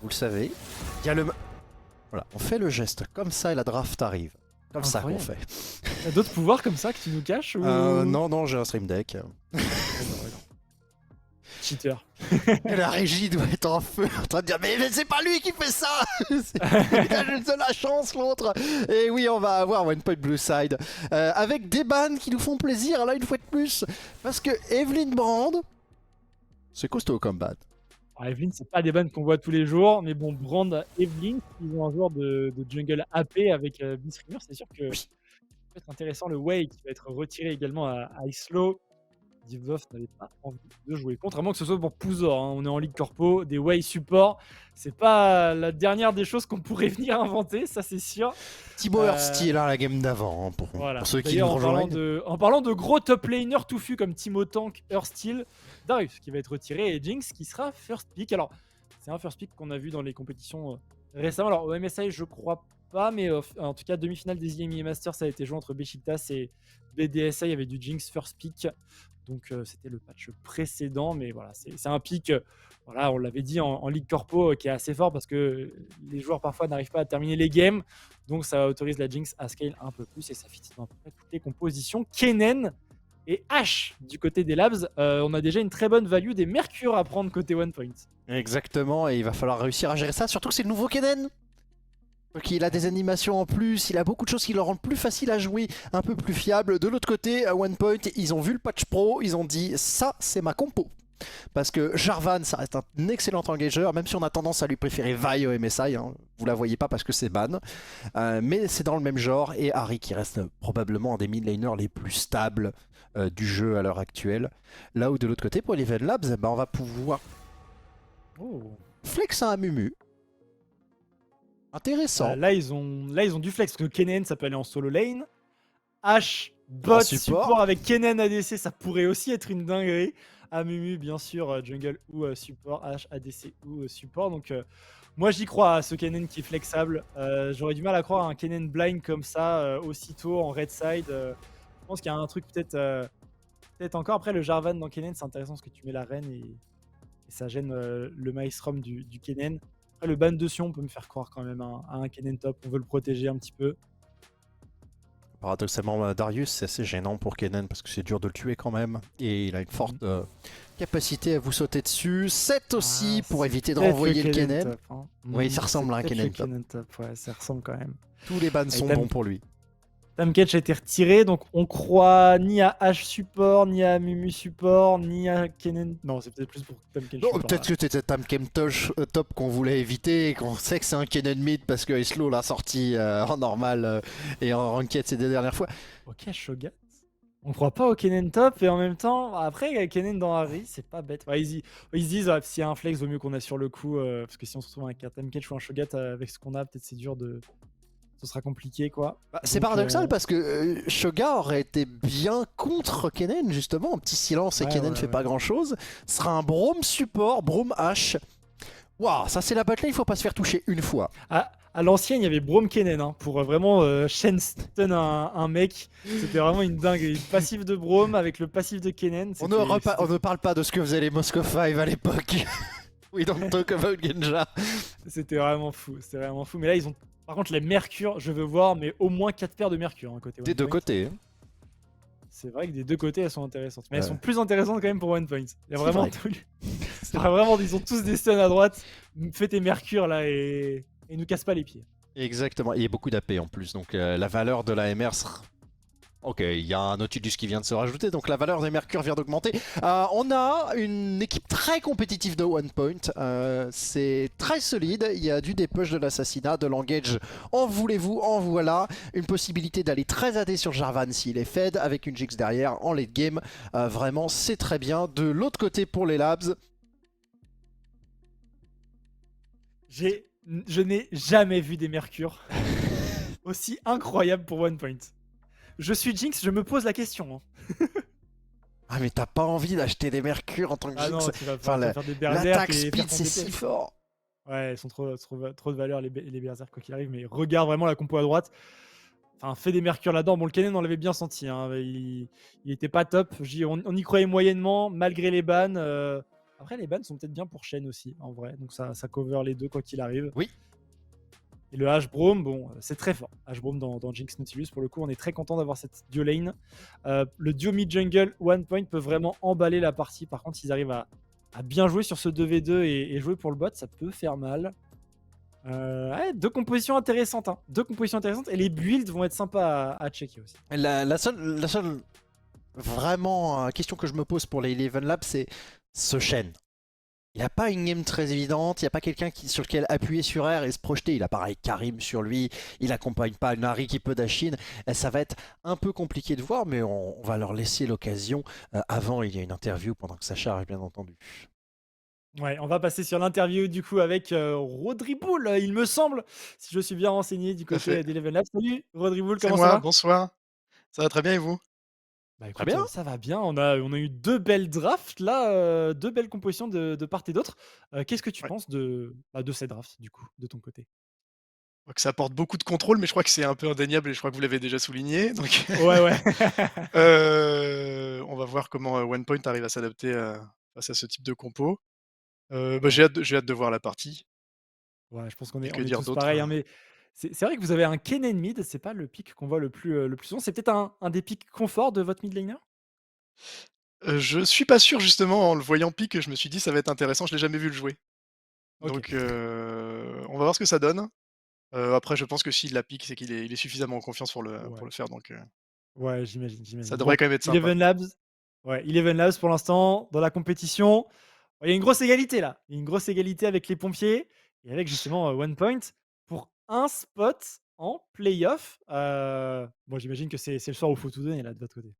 vous le savez, il y a le... Voilà, on fait le geste comme ça et la draft arrive. Comme ça qu'on Incroyable. fait. T'as d'autres pouvoirs comme ça que tu nous caches ou... Non, j'ai un stream deck. Cheater. Et la régie doit être en feu, en train de dire mais c'est pas lui qui fait ça. Il a juste de la chance l'autre. Et oui, on va avoir One Point Blue Side avec des bans qui nous font plaisir là une fois de plus, parce que Evelyn Brand, c'est costaud comme ban. Alors, Evelyn, c'est pas des bannes qu'on voit tous les jours, mais bon, Brand, Evelyn, ils ont un joueur de jungle AP avec Beastreamer, c'est sûr que ça peut être intéressant. Le Wei qui va être retiré également à Ice-Low. Divov n'avait pas envie de jouer contre, à moins que ce soit pour Pouzor. Hein. On est en Ligue Corpo, des Wei support. C'est pas la dernière des choses qu'on pourrait venir inventer, ça c'est sûr. Thibaut Hearstyle, la game d'avant, pour ceux qui nous rejoignent. En parlant de gros top laner touffus comme Timo Tank, Hearstyle, Darius qui va être retiré et Jinx qui sera first pick. Alors, c'est un first pick qu'on a vu dans les compétitions récemment. Alors, au MSI, je crois pas, mais en tout cas, demi-finale des IEM Masters, ça a été joué entre Besiktas et BDSA. Il y avait du Jinx first pick. Donc, c'était le patch précédent, mais voilà, c'est un pick. Voilà, on l'avait dit en Ligue Corpo qui est assez fort parce que les joueurs parfois n'arrivent pas à terminer les games. Donc ça autorise la Jinx à scale un peu plus et ça fit dans à peu près toutes les compositions. Kennen et H du côté des Labs, on a déjà une très bonne value des Mercure à prendre côté One Point. Exactement, et il va falloir réussir à gérer ça, surtout que c'est le nouveau Kennen. Donc il a des animations en plus, il a beaucoup de choses qui le rendent plus facile à jouer, un peu plus fiable. De l'autre côté, à One Point, ils ont vu le patch pro, ils ont dit ça c'est ma compo. Parce que Jarvan, ça reste un excellent engageur, même si on a tendance à lui préférer Vi au MSI, hein. Vous la voyez pas parce que c'est ban. Mais c'est dans le même genre, et Ahri qui reste probablement un des mid laners les plus stables du jeu à l'heure actuelle. Là où de l'autre côté, pour Eleven Labs, on va pouvoir flex un Mumu. Intéressant. Là, ils ont du flex parce que Kennen, ça peut aller en solo lane. H, bot, support avec Kennen ADC, ça pourrait aussi être une dinguerie. Amumu, bien sûr, jungle ou support. H, ADC ou support. Donc, moi, j'y crois à ce Kennen qui est flexable. J'aurais du mal à croire à un Kennen blind comme ça, aussitôt en red side. Je pense qu'il y a un truc peut-être encore. Après, le Jarvan dans Kennen, c'est intéressant parce que tu mets la reine et ça gêne le Maelstrom du Kennen. Après, le ban de Sion peut me faire croire quand même à un Kennen top. On veut le protéger un petit peu. Paradoxalement, Darius, c'est assez gênant pour Kennen parce que c'est dur de le tuer quand même. Et il a une forte capacité à vous sauter dessus. 7 aussi pour éviter de renvoyer le Kennen. Top, hein. Oui, ça ressemble à un Kennen top. Ouais, ça ressemble quand même. Tous les bans sont bons pour lui. Tanketch a été retiré, donc on croit ni à H support, ni à Mumu support, ni à Kennen. Non, c'est peut-être plus pour Tanketch. Non, peut-être que c'était Tankemtosh top qu'on voulait éviter et qu'on sait que c'est un Kennen mid parce que Slow l'a sorti en normal et en ranked ces deux dernières fois. Ok, Shogat. On croit pas au Kennen top et en même temps, après Kennen dans Harry, c'est pas bête. Ouais, ils disent s'il y a un flex, vaut mieux qu'on assure le coup parce que si on se retrouve avec un Tanketch ou un Shogat avec ce qu'on a, peut-être c'est dur de. Ce sera compliqué quoi. C'est paradoxal parce que Shoga aurait été bien contre Kennen justement, un petit silence et Kennen fait pas grand chose. Ce sera un Braum support, Braum H. Waouh, ça c'est la battle, il faut pas se faire toucher une fois. À l'ancienne, il y avait Braum Kennen hein, pour vraiment Shen stun un mec. C'était vraiment une dingue. Une passive de Braum avec le passif de Kennen. On ne parle pas de ce que faisaient les Moscow 5 à l'époque. We don't talk about Genja. C'était vraiment fou, Mais là, ils ont. Par contre, les Mercure, je veux voir, mais au moins 4 paires de Mercure. Hein, côté des deux côtés. C'est vrai que des deux côtés, elles sont intéressantes. Mais elles sont plus intéressantes quand même pour One Point. Il y a vraiment tout. Vraiment, ils ont tous des stuns à droite. Fais tes Mercure là et nous casse pas les pieds. Exactement. Il y a beaucoup d'AP en plus. Donc la valeur de la MR sera... Ok, il y a un Nautilus qui vient de se rajouter, donc la valeur des Mercure vient d'augmenter. On a une équipe très compétitive de One Point, c'est très solide, il y a du dépush de l'assassinat, de l'engage, en voulez-vous, en voilà. Une possibilité d'aller très AD sur Jarvan s'il est fed, avec une Jinx derrière en late game. Vraiment, c'est très bien. De l'autre côté pour les Labs... Je n'ai jamais vu des Mercure aussi incroyables pour One Point. Je suis Jinx, je me pose la question. Hein. Ah mais t'as pas envie d'acheter des Mercure en tant que Jinx. Non, tu vas faire des berserk. L'attaque speed c'est si fort. Ouais, ils sont trop de valeur les berserk quoi qu'il arrive. Mais regarde vraiment la compo à droite. Enfin, fait des Mercure là-dedans. Bon, le Kennen on l'avait bien senti. Hein. Il était pas top. On y croyait moyennement malgré les bans. Après, les bans sont peut-être bien pour Shen aussi, en vrai. Donc ça cover les deux quoi qu'il arrive. Oui. Et le H-Braum, bon, c'est très fort. H-Braum dans Jinx Nautilus, pour le coup, on est très content d'avoir cette duo lane. Le duo mid-jungle One Point peut vraiment emballer la partie. Par contre, s'ils arrivent à bien jouer sur ce 2v2 et jouer pour le bot, ça peut faire mal. Ouais, deux compositions intéressantes. Hein. Deux compositions intéressantes. Et les builds vont être sympas à checker aussi. La seule vraiment question que je me pose pour les Eleven Labs, c'est ce Shen. Il n'a pas une game très évidente, il n'y a pas quelqu'un sur lequel appuyer sur R et se projeter. Il a pareil Karim sur lui, il accompagne pas une Harry qui peut dashin. Et ça va être un peu compliqué de voir, mais on va leur laisser l'occasion. Avant, il y a une interview pendant que ça charge, bien entendu. Ouais, on va passer sur l'interview du coup avec Rodriboul, il me semble, si je suis bien renseigné du Tout à fait. côté d'Eleven Labs. Salut Rodriboul, C'est comment ça moi, va? bonsoir. Ça va très bien et vous? Bah Très écoute, bien. ça va bien. On a eu deux belles drafts là, deux belles compositions de part et d'autre. Qu'est-ce que tu Ouais. penses de ces drafts du coup, de ton côté? Je crois que ça apporte beaucoup de contrôle, mais je crois que c'est un peu indéniable et je crois que vous l'avez déjà souligné. Donc, Ouais, ouais. on va voir comment OnePoint arrive à s'adapter face à ce type de compo. Ouais. J'ai hâte de voir la partie. Ouais, je pense Et que on est dire tous d'autre? pareils, hein, mais c'est vrai que vous avez un Kennen mid, c'est pas le pick qu'on voit le plus souvent. C'est peut-être un des picks confort de votre mid laner? Je suis pas sûr justement en le voyant pique, je me suis dit: «Ça va être intéressant», je l'ai jamais vu le jouer. OK. Donc, on va voir ce que ça donne. Après je pense que s'il la pique, c'est qu'il est suffisamment en confiance Ouais. pour le faire, donc, Ouais, j'imagine, ça j'imagine. devrait Bon, quand même être sympa. Eleven Labs ouais, Eleven Labs pour l'instant, dans la compétition, il y a une grosse égalité là. Il y a une grosse égalité avec les pompiers et avec justement, OnePoint pour un spot en playoff. Bon, j'imagine que c'est le soir où il faut tout donner là, de votre côté.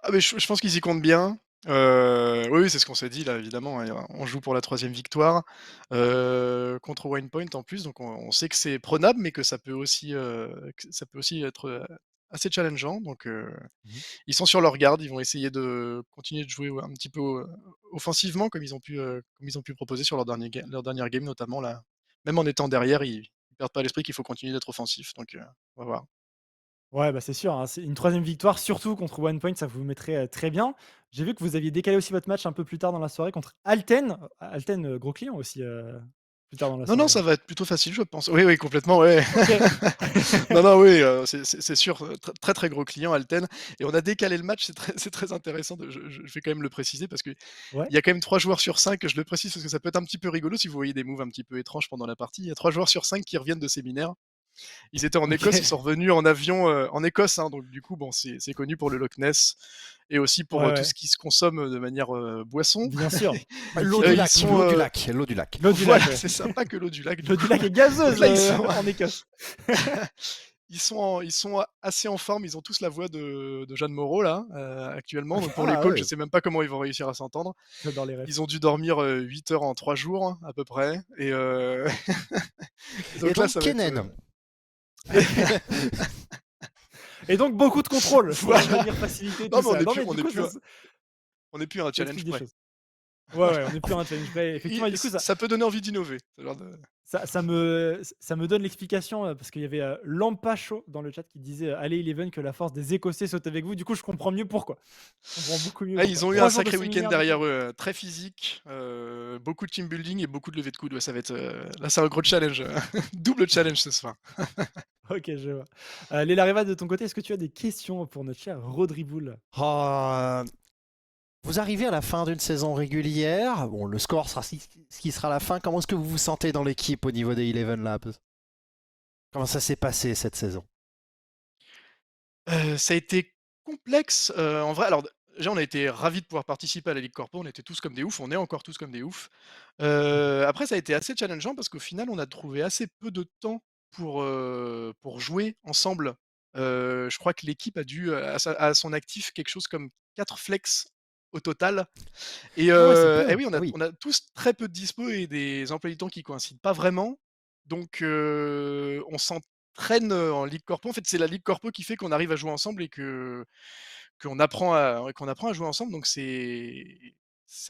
Ah mais je pense qu'ils y comptent bien. Oui, oui, c'est ce qu'on s'est dit là évidemment, hein, on joue pour la troisième victoire, contre Winepoint en plus, donc on sait que c'est prenable, mais que ça peut aussi être, assez challengeant, donc, Mmh. ils sont sur leur garde, ils vont essayer de continuer de jouer, ouais, un petit peu, offensivement comme ils ont pu proposer sur leur dernière game notamment là. Même en étant derrière, ils perdent pas l'esprit qu'il faut continuer d'être offensif, donc, on va voir. Ouais, bah, c'est sûr, hein, c'est une troisième victoire, surtout contre OnePoint, ça vous mettrait, très bien. J'ai vu que vous aviez décalé aussi votre match un peu plus tard dans la soirée contre Alten. Alten, gros client aussi, plus tard dans la Non, non, soirée, ça hein. va être plutôt facile, je pense. Oui, oui, complètement, ouais. OK. Non, non, oui, c'est sûr, très, très gros client Alten et on a décalé le match, c'est très intéressant de je vais quand même le préciser parce qu'il Ouais. y a quand même 3 joueurs sur 5. Je le précise parce que ça peut être un petit peu rigolo si vous voyez des moves un petit peu étranges pendant la partie. Il y a 3 joueurs sur 5 qui reviennent de séminaire. Ils étaient en Écosse, ils OK. sont revenus en avion, en Écosse, hein, donc du coup, bon, c'est connu pour le Loch Ness et aussi Ouais, pour, tout ouais. ce qui se consomme, de manière, boisson. Bien sûr. L'eau du Ils lac, sont, l'eau du lac, l'eau du lac. L'eau du lac, voilà, ouais. c'est ça, pas que l'eau du lac du L'eau du coup. lac est Donc gazeuse, là, ils sont en Écosse. ils sont assez en forme, ils ont tous la voix de Jeanne Moreau là, actuellement. OK. Donc pour les Ah coachs, je ouais. sais même pas comment ils vont réussir à s'entendre. J'adore les refs. Ils ont dû dormir, 8 heures en 3 jours à peu près et Et donc là, donc ça va être, Kennen. Et donc beaucoup de contrôle pour voilà. venir faciliter Non tout mais on ça. n'est Non plus mais du coup, on n'est plus à un ça explique challenge des près. choses. Ouais, ouais, on est plus à un challenge près. Effectivement, et du coup, Ça peut donner envie d'innover, ce genre de ça me donne l'explication, parce qu'il y avait, Lampacho dans le chat qui disait, «Allez Eleven, que la force des Écossais soit avec vous». Du coup, je comprends mieux pourquoi. Je comprends beaucoup mieux ah, pourquoi. ils ont eu un 3 jours de sacré week-end séminaire du coup? derrière eux, très physique, beaucoup de team building et beaucoup de levées de coude. Ouais, ça va être, là, c'est un gros challenge, double challenge ce soir. OK, je vois. Lelareva, de ton côté, est-ce que tu as des questions pour notre cher Rodriboul? Oh, vous arrivez à la fin d'une saison régulière. Bon, le score sera ce qui sera la fin. Comment est-ce que vous vous sentez dans l'équipe au niveau des Eleven Labs? Comment ça s'est passé cette saison? Ça a été complexe, en vrai. Alors déjà, on a été ravis de pouvoir participer à la Ligue Corpo, on était tous comme des oufs, on est encore tous comme des oufs. Mmh. Après ça a été assez challengeant parce qu'au final, on a trouvé assez peu de temps pour jouer ensemble. Je crois que l'équipe a dû, à son actif quelque chose comme 4 flex au total Ah ouais, c'est peu. oui, Ah oui. on a tous très peu de dispo et des emplois du temps qui coïncident pas vraiment. Donc on s'entraîne, en Ligue Corpo. En fait, c'est la Ligue Corpo qui fait qu'on arrive à jouer ensemble et qu'on apprend à jouer ensemble. Donc c'est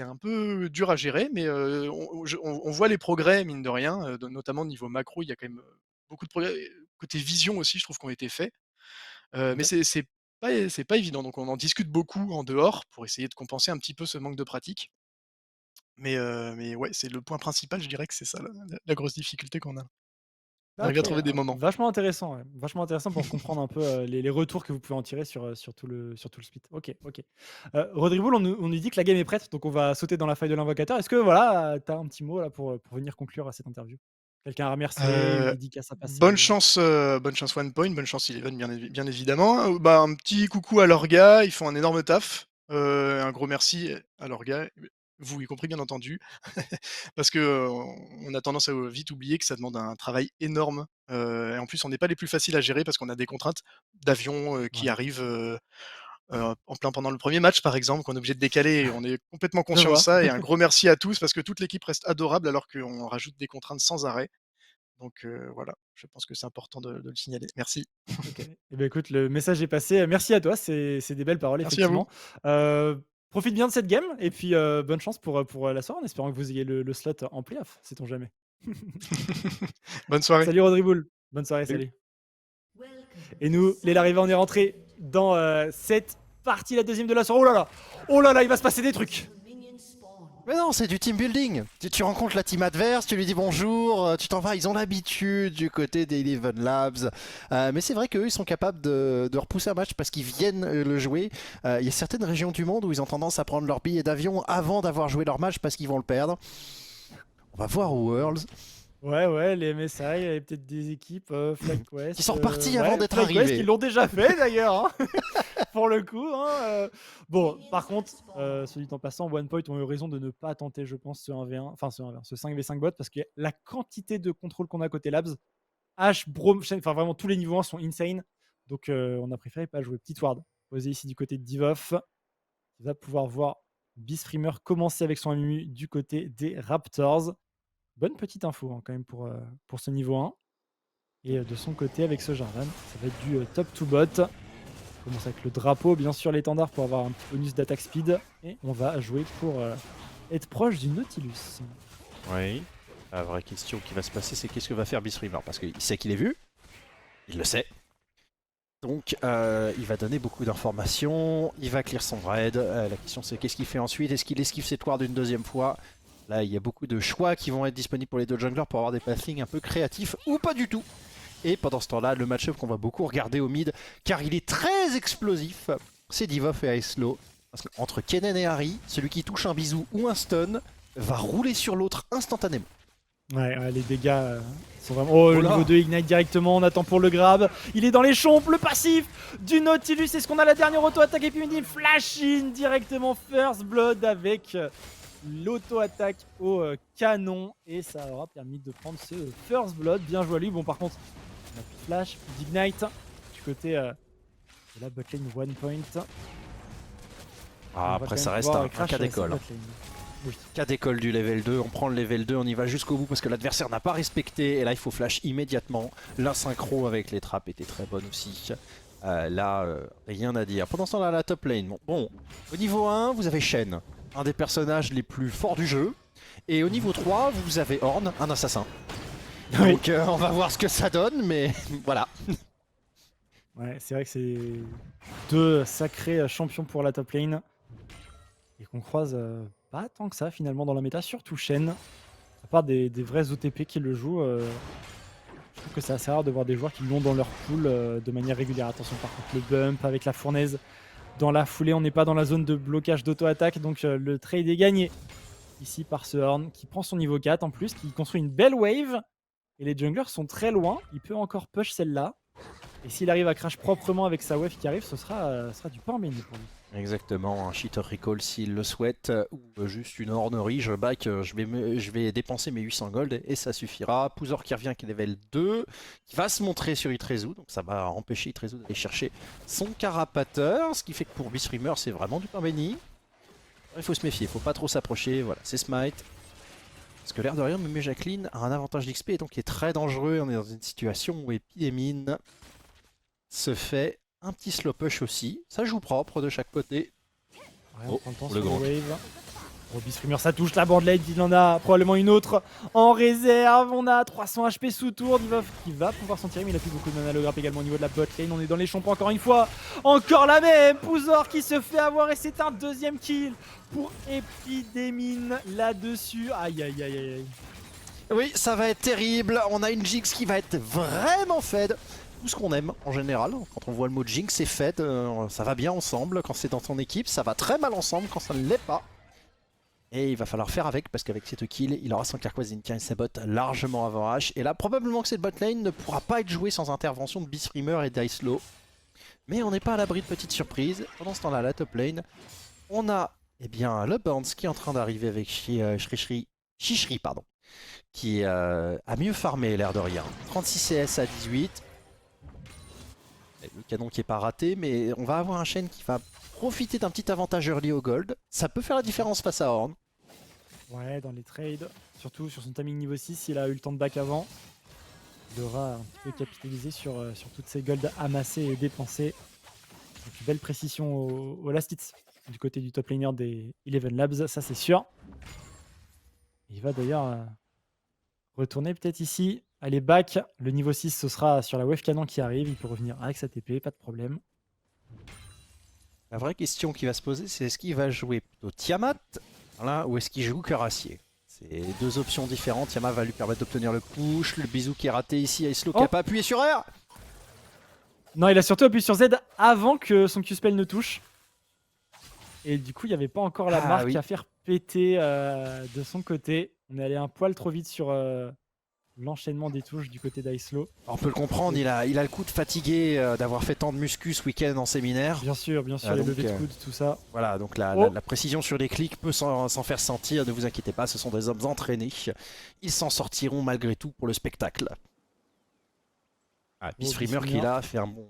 un peu dur à gérer, mais on voit les progrès mine de rien, notamment niveau macro, il y a quand même, beaucoup de progrès. Côté vision aussi, je trouve qu'on été faits. Mais OK. c'est pas évident, donc on en discute beaucoup en dehors pour essayer de compenser un petit peu ce manque de pratique. Mais ouais, c'est le point principal, je dirais que c'est ça la grosse difficulté qu'on a. OK, Arriver à trouver des moments. vachement intéressant, ouais. Vachement intéressant pour comprendre un peu, les retours que vous pouvez en tirer sur tout le split. OK, OK. Rodrigo, on nous dit que la game est prête, donc on va sauter dans la faille de l'invocateur. Est-ce que voilà, tu as un petit mot là pour venir conclure à cette interview? Quelqu'un à remercier, une Heu, dédicace à passer? bonne chance One Point, bonne chance Eleven bien évidemment. Bah, un petit coucou à leurs gars, ils font un énorme taf. Un gros merci à leurs gars, vous y compris bien entendu. Parce que, on a tendance à, vite oublier que ça demande un travail énorme, et en plus on n'est pas les plus faciles à gérer parce qu'on a des contraintes d'avion, qui Ouais, arrivent, en plein pendant le premier match par exemple, qu'on est obligé de décaler et on est complètement je conscient de vois. ça et un gros merci à tous parce que toute l'équipe reste adorable alors qu'on rajoute des contraintes sans arrêt. Donc voilà, je pense que c'est important de le signaler. Merci. OK. Et ben écoute, le message est passé. Merci à toi, c'est des belles paroles Merci à vous. effectivement. Profite bien de cette game et puis, bonne chance pour la soirée en espérant que vous ayez le slot en playoff, sait-on jamais. Bonne soirée. Salut Rodriboul, bonne soirée, Salut. salut. Et nous, les Larriva, on est rentré dans cette partie, la deuxième de la soirée. Oh là là! Oh là là, il va se passer des trucs! Mais non, c'est du team building. Tu rencontres la team adverse, tu lui dis bonjour, tu t'en vas. Ils ont l'habitude du côté des Eleven Labs. Mais c'est vrai qu'eux, ils sont capables de repousser un match parce qu'ils viennent le jouer. Il y a certaines régions du monde où ils ont tendance à prendre leur billet d'avion avant d'avoir joué leur match parce qu'ils vont le perdre. On va voir au Worlds. Ouais, ouais, les MSI, il y avait peut-être des équipes, FlyQuest. Qui sont repartis avant Ouais, d'être FlyQuest, arrivés. ils l'ont déjà fait d'ailleurs, hein, pour le coup. Hein. Bon, par contre, soit dit en passant, OnePoint ont eu raison de ne pas tenter, je pense, ce 1v1, enfin ce 1v1, ce 5v5 bot, parce que la quantité de contrôle qu'on a côté Labs, H, Braum, Shen, enfin vraiment tous les niveaux 1 sont insane. Donc on a préféré pas jouer. Petite ward posée ici du côté de Divoff, qui va pouvoir voir Beastreamer commencer avec son MMU du côté des Raptors. Bonne petite info hein, quand même pour ce niveau 1. Et de son côté, avec ce Jarvan, ça va être du top to bot. On commence avec le drapeau, bien sûr l'étendard pour avoir un petit bonus d'attaque speed. Et on va jouer pour être proche du Nautilus. Oui. La vraie question qui va se passer, c'est qu'est-ce que va faire Beastreamer? Parce qu'il sait qu'il est vu. Il le sait. Donc il va donner beaucoup d'informations, il va clear son raid. La question c'est qu'est-ce qu'il fait ensuite? Est-ce qu'il esquive cette ward une deuxième fois? Là il y a beaucoup de choix qui vont être disponibles pour les deux junglers pour avoir des pathings un peu créatifs ou pas du tout. Et pendant ce temps-là, le match-up qu'on va beaucoup regarder au mid, car il est très explosif, c'est Divoff et Icelo. Parce qu'entre Kennen et Harry, celui qui touche un bisou ou un stun va rouler sur l'autre instantanément. Ouais, les dégâts sont vraiment... Oh, le là. niveau 2 ignite directement, on attend pour le grab. Il est dans les chompes, le passif du Nautilus. Est-ce qu'on a la dernière auto-attaque? Et puis il flash in directement First Blood avec l'auto-attaque au canon. Et ça aura permis de prendre ce First Blood. Bien joué à lui. Bon, par contre, on a plus de flash, plus d'ignite du côté de la botlane one point. Ah, après ça reste un cas d'école. Oui. Cas d'école du level 2, on prend le level 2, on y va jusqu'au bout parce que l'adversaire n'a pas respecté. Et là il faut flash immédiatement. La synchro avec les trappes était très bonne aussi. Là, rien à dire. Pendant ce temps-là, la top lane. Bon, au niveau 1, vous avez Shen, un des personnages les plus forts du jeu. Et au niveau 3, vous avez Ornn, un assassin. Oui. Donc on va voir ce que ça donne, mais voilà. Ouais, c'est vrai que c'est deux sacrés champions pour la top lane. Et qu'on croise pas tant que ça finalement dans la méta, surtout Shen. À part des vrais OTP qui le jouent, je trouve que c'est assez rare de voir des joueurs qui l'ont dans leur pool de manière régulière. Attention par contre, le bump avec la fournaise dans la foulée, on n'est pas dans la zone de blocage d'auto-attaque, donc le trade est gagné ici par ce Horn qui prend son niveau 4 en plus, qui construit une belle wave. Et les junglers sont très loin, il peut encore push celle-là. Et s'il arrive à crash proprement avec sa wave qui arrive, ce sera du pain béni pour lui. Exactement, un cheater recall s'il le souhaite, ou juste une ornerie, je back, je vais dépenser mes 800 gold et ça suffira. Pouzor qui revient, qui est level 2, qui va se montrer sur Itrezu, donc ça va empêcher Itrezu d'aller chercher son carapateur, ce qui fait que pour Beastreamer c'est vraiment du pain béni. Il faut se méfier, il faut pas trop s'approcher, voilà, c'est smite. Parce que l'air de rien, Mémé Jacqueline a un avantage d'XP et donc il est très dangereux, on est dans une situation où Epidemine se fait un petit slow push aussi, ça joue propre de chaque côté. Ouais, Oh, on prend le temps le sur grand. le wave. Beastfreemer, ça touche la bandelette, il en a probablement une autre en réserve. On a 300 HP sous tour, Divov qui va pouvoir s'en tirer, mais il a plus beaucoup de mana le grappe également au niveau de la bot lane. On est dans les champs encore une fois, encore la même. Pouzor qui se fait avoir et c'est un deuxième kill pour Epidemine là-dessus. Aïe aïe aïe aïe. Oui, ça va être terrible. On a une Jinx qui va être vraiment fed. Tout ce qu'on aime en général. Quand on voit le mot Jinx, c'est fed. Ça va bien ensemble quand c'est dans ton équipe. Ça va très mal ensemble quand ça ne l'est pas. Et il va falloir faire avec parce qu'avec cette kill, il aura son Carquois-Zinkia et sa bot largement avant H. Et là, probablement que cette bot lane ne pourra pas être jouée sans intervention de Beastfreemer et d'Icelo. Mais on n'est pas à l'abri de petites surprises. Pendant ce temps-là, la top lane, on a le Burns qui est en train d'arriver avec Chichri, pardon, qui a mieux farmé l'air de rien. 36 CS à 18. Le canon qui est pas raté, mais on va avoir un Shen qui va profiter d'un petit avantage early au gold. Ça peut faire la différence face à Horn. Ouais, dans les trades, surtout sur son timing niveau 6, il a eu le temps de back avant. Il aura un petit peu capitalisé sur toutes ces golds amassées et dépensées. Donc, une belle précision au last hit du côté du top laner des Eleven Labs, ça c'est sûr. Il va d'ailleurs retourner peut-être ici. Allez, back, le niveau 6 ce sera sur la wave canon qui arrive, il peut revenir avec sa TP, pas de problème. La vraie question qui va se poser, c'est est-ce qu'il va jouer plutôt Tiamat là, ou est-ce qu'il joue Cuirassier? C'est deux options différentes. Tiamat va lui permettre d'obtenir le push, le bisou qui est raté ici, Icelo qui n'a pas appuyé sur R. Non, il a surtout appuyé sur Z avant que son Q-spell ne touche. Et du coup, il n'y avait pas encore la marque à faire péter de son côté. On est allé un poil trop vite sur l'enchaînement des touches du côté d'Icelo. On peut le comprendre, il a le coup de fatigué d'avoir fait tant de muscu ce week-end en séminaire. Bien sûr, les levées de coude, tout ça. Voilà, donc la précision sur les clics peut s'en faire sentir, ne vous inquiétez pas, ce sont des hommes entraînés. Ils s'en sortiront malgré tout pour le spectacle. Beastfreemer qui là fait un bon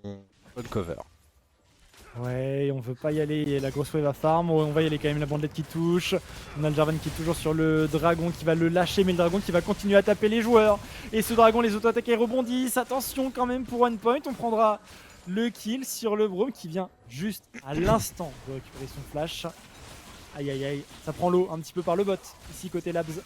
cover. Ouais, on veut pas y aller, et la grosse wave à farm, on va y aller quand même, la bandelette qui touche. On a le Jarvan qui est toujours sur le dragon qui va le lâcher, mais le dragon qui va continuer à taper les joueurs. Et ce dragon, les auto-attaques rebondissent, attention quand même pour one point, on prendra le kill sur le Braum qui vient juste à l'instant de récupérer son flash. Aïe aïe aïe, ça prend l'eau un petit peu par le bot, ici côté Labs.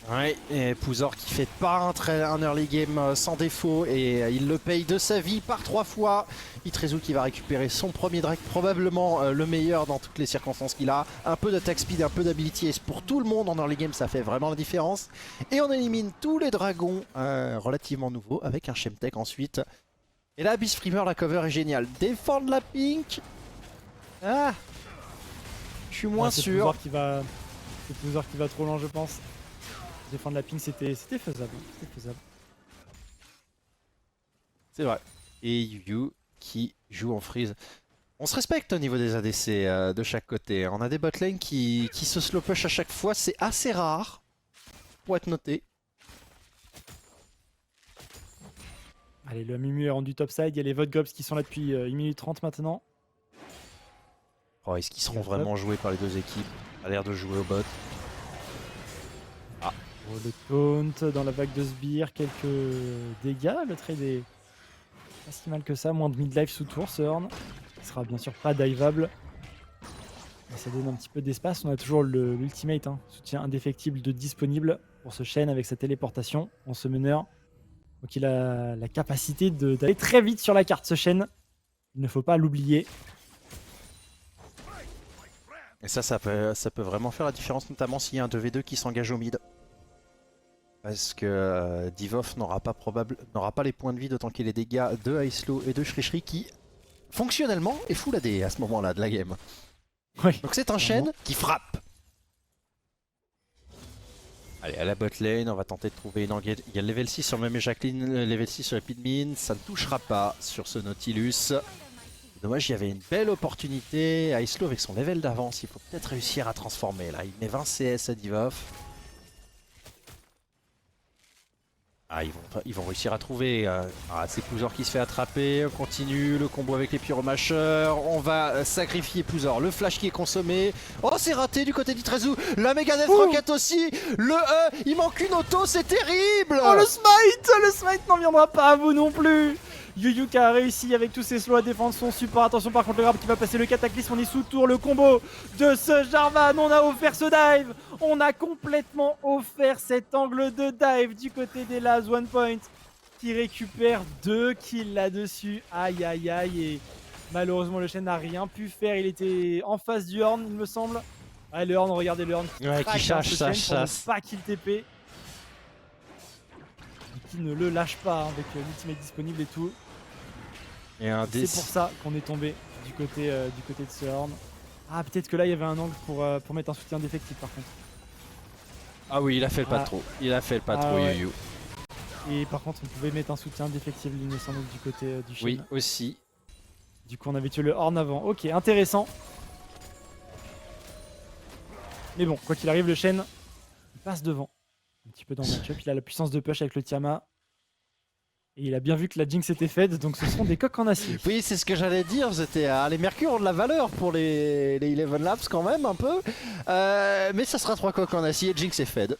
Ouais, et Pouzor qui fait pas un early game sans défaut et il le paye de sa vie par 3 fois. Itrezu qui va récupérer son premier Drake, probablement le meilleur dans toutes les circonstances qu'il a. Un peu d'attack speed, un peu d'ability et pour tout le monde en early game ça fait vraiment la différence. Et on élimine tous les dragons relativement nouveaux avec un Shemtek ensuite. Et là Beastfreemer, la cover est géniale. Défendre la pink. Ah, je suis moins sûr. C'est Pouzor qui va trop loin je pense. Défendre la ping c'était faisable. C'est vrai. Et Yu qui joue en freeze. On se respecte au niveau des ADC de chaque côté. On a des botlane qui se slow push à chaque fois. C'est assez rare pour être noté. Allez, le Mimu est rendu topside. Il y a les votes gobs qui sont là depuis 1 minute 30 maintenant. Oh, est-ce qu'ils seront vraiment joués par les deux équipes? A l'air de jouer au bot. Le taunt dans la vague de sbire, quelques dégâts. Le trade est pas si mal que ça. Moins de mid-life sous tour, ce Horn. Il sera bien sûr pas diveable. Mais ça donne un petit peu d'espace. On a toujours l'ultimate, soutien indéfectible de disponible pour ce Shen avec sa téléportation en summoner. Donc il a la capacité d'aller très vite sur la carte, ce Shen. Il ne faut pas l'oublier. Et ça peut vraiment faire la différence, notamment s'il y a un 2v2 qui s'engage au mid. Parce que Divov n'aura pas les points de vie d'autant qu'il y a les dégâts de Icelo et de Shri qui, fonctionnellement, est full AD à ce moment-là de la game. Oui, donc c'est un Shen qui frappe. Allez, à la bot lane, on va tenter de trouver une engage. Il y a le level 6 sur le même Jacqueline, le level 6 sur Epidemine. Ça ne touchera pas sur ce Nautilus. Dommage, il y avait une belle opportunité. Icelo avec son level d'avance, il faut peut-être réussir à transformer. Là, il met 20 CS à Divov. Ah, ils vont réussir à trouver. C'est Pouzor qui se fait attraper. On continue le combo avec les pyromacheurs. On va sacrifier Pouzor. Le flash qui est consommé. Oh, c'est raté du côté d'Itrezu. La Mega Death Rocket aussi. Le E, il manque une auto, c'est terrible. Oh, le smite n'en viendra pas à vous non plus. Yu qui a réussi avec tous ses slows à défendre son support. Attention par contre le grab qui va passer le cataclysme. On est sous tour, le combo de ce Jarvan. On a offert ce dive. On a complètement offert cet angle de dive du côté des Labs. One Point qui récupère 2 kills là-dessus. Aïe aïe aïe. Et malheureusement le Shen n'a rien pu faire. Il était en face du Horn il me semble. Ah le Horn, regardez le Horn qui chasse, ça chasse. Pas kill TP. Qui ne le lâche pas hein, avec l'ultimate disponible et tout. Et un C'est pour ça qu'on est tombé du côté de ce Horn. Ah peut-être que là il y avait un angle pour mettre un soutien d'effectif par contre. Ah oui, il a fait le pas trop. Il a fait le pas trop, ouais. Yu. Et par contre on pouvait mettre un soutien d'effectif il me semble du côté du Shen. Oui, aussi. Du coup on avait tué le Horn avant. Ok, intéressant. Mais bon, quoi qu'il arrive, le Shen il passe devant. Un petit peu dans le match-up, il a la puissance de push avec le Tiamat. Et il a bien vu que la Jinx était faite, donc ce sont des coques en acier. Oui, c'est ce que j'allais dire. Les Mercure ont de la valeur pour les Eleven Labs quand même, un peu. Mais ça sera 3 coques en acier. Jinx est fed.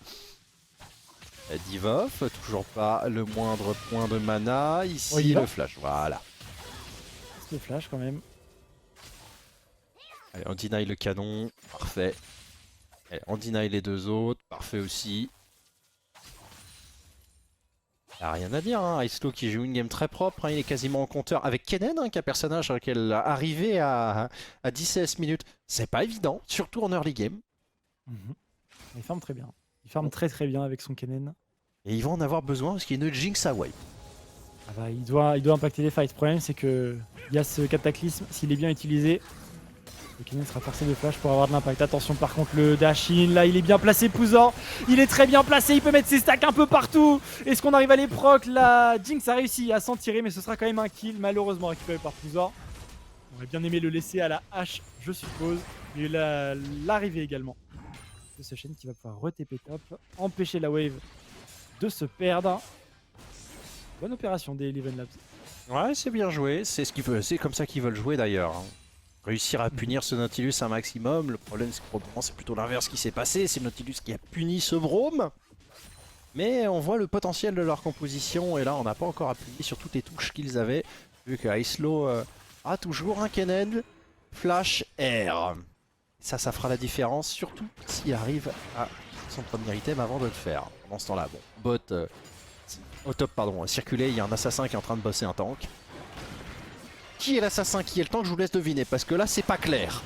Divoff, toujours pas le moindre point de mana. Ici, Oh, le flash. Voilà. C'est le flash quand même. Allez, on deny le canon. Parfait. Allez, on deny les 2 autres. Parfait aussi. Il n'y a rien à dire, hein. Icelo qui joue une game très propre, hein. Il est quasiment en compteur avec Kennen, hein, qui est un personnage sur lequel arriver à 10-16 minutes, c'est pas évident, surtout en early game. Il farm très bien. Il farm très bien avec son Kennen. Et ils vont en avoir besoin parce qu'il y a une Jinx à wipe. Ah bah, il doit impacter les fights. Le problème c'est que il y a ce cataclysme, s'il est bien utilisé, le Kennen sera forcé de flash pour avoir de l'impact. Attention par contre le dash-in, là il est bien placé Pouzan. Il est très bien placé, il peut mettre ses stacks un peu partout. Est-ce qu'on arrive à les proc? La Jinx a réussi à s'en tirer mais ce sera quand même un kill malheureusement récupéré par Pouzan. On aurait bien aimé le laisser à la hache je suppose. Mais l'arrivée également de ce Shen qui va pouvoir re-TP top, empêcher la wave de se perdre. Bonne opération des Eleven Labs. Ouais, c'est bien joué, c'est comme ça qu'ils veulent jouer d'ailleurs, hein. Réussir à punir ce Nautilus un maximum. Le problème c'est que probablement c'est plutôt l'inverse qui s'est passé. C'est Nautilus qui a puni ce Brome. Mais on voit le potentiel de leur composition. Et là on n'a pas encore appuyé sur toutes les touches qu'ils avaient. Vu que Icelo a toujours un Kennen, Flash, R. Ça fera la différence. Surtout s'il arrive à son premier item avant de le faire. Pendant ce temps là, bon, bot au top pardon, circuler, il y a un assassin qui est en train de bosser un tank. Qui est l'assassin, qui est le tank, je vous laisse deviner, parce que là c'est pas clair.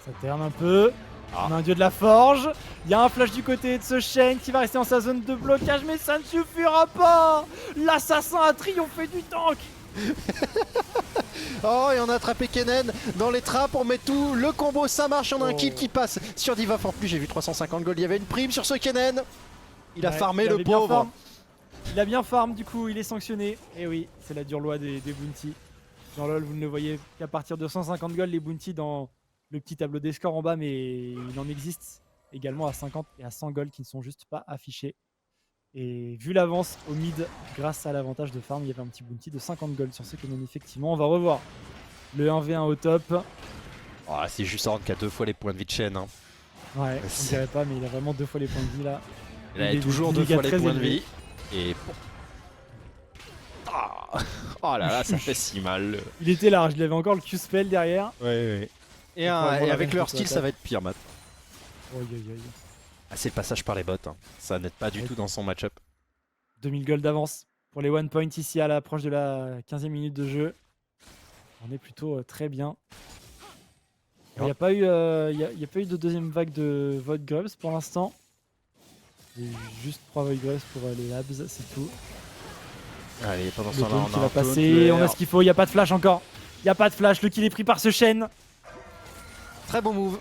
Ça terne un peu. On a un dieu de la forge. Il y a un flash du côté de ce Shen qui va rester dans sa zone de blocage, mais ça ne suffira pas. L'assassin a triomphé du tank. Oh, et on a attrapé Kennen dans les trappes, on met tout, le combo ça marche, on a un kill qui passe sur Divoff en plus, j'ai vu 350 gold, il y avait une prime sur ce Kennen. Il a farmé le pauvre. Il a bien farm du coup, il est sanctionné. Et oui, c'est la dure loi des bounty. Dans LoL, vous ne le voyez qu'à partir de 150 gold les bounty dans le petit tableau des scores en bas, mais il en existe également à 50 et à 100 gold qui ne sont juste pas affichés. Et vu l'avance au mid, grâce à l'avantage de farm, il y avait un petit bounty de 50 gold sur ce Kennen effectivement. On va revoir le 1v1 au top. Oh, c'est juste Horn qui a 2 fois les points de vie de chaîne. Hein. Ouais, on dirait pas, mais il a vraiment 2 fois les points de vie là. Il a toujours 2 fois les points de vie. Et oh là là, ça fait si mal. Il était large, il avait encore le Q-spell derrière. Ouais. Et avec leur style, ça va être pire, Matt. Ah, c'est le passage par les bots. Hein. Ça n'aide pas du tout dans son match-up. 2000 gold d'avance pour les 1 point ici à l'approche de la 15e minute de jeu. On est plutôt très bien. Il n'y a pas eu de deuxième vague de Void Grubs pour l'instant. Juste 3 Void Grubs pour les Labs, c'est tout. Allez, pendant ce Le temps-là, Dawn on qui a va un passer, on a ce qu'il faut, il n'y a pas de flash encore. Il n'y a pas de flash, le kill est pris par ce Shen. Très beau move.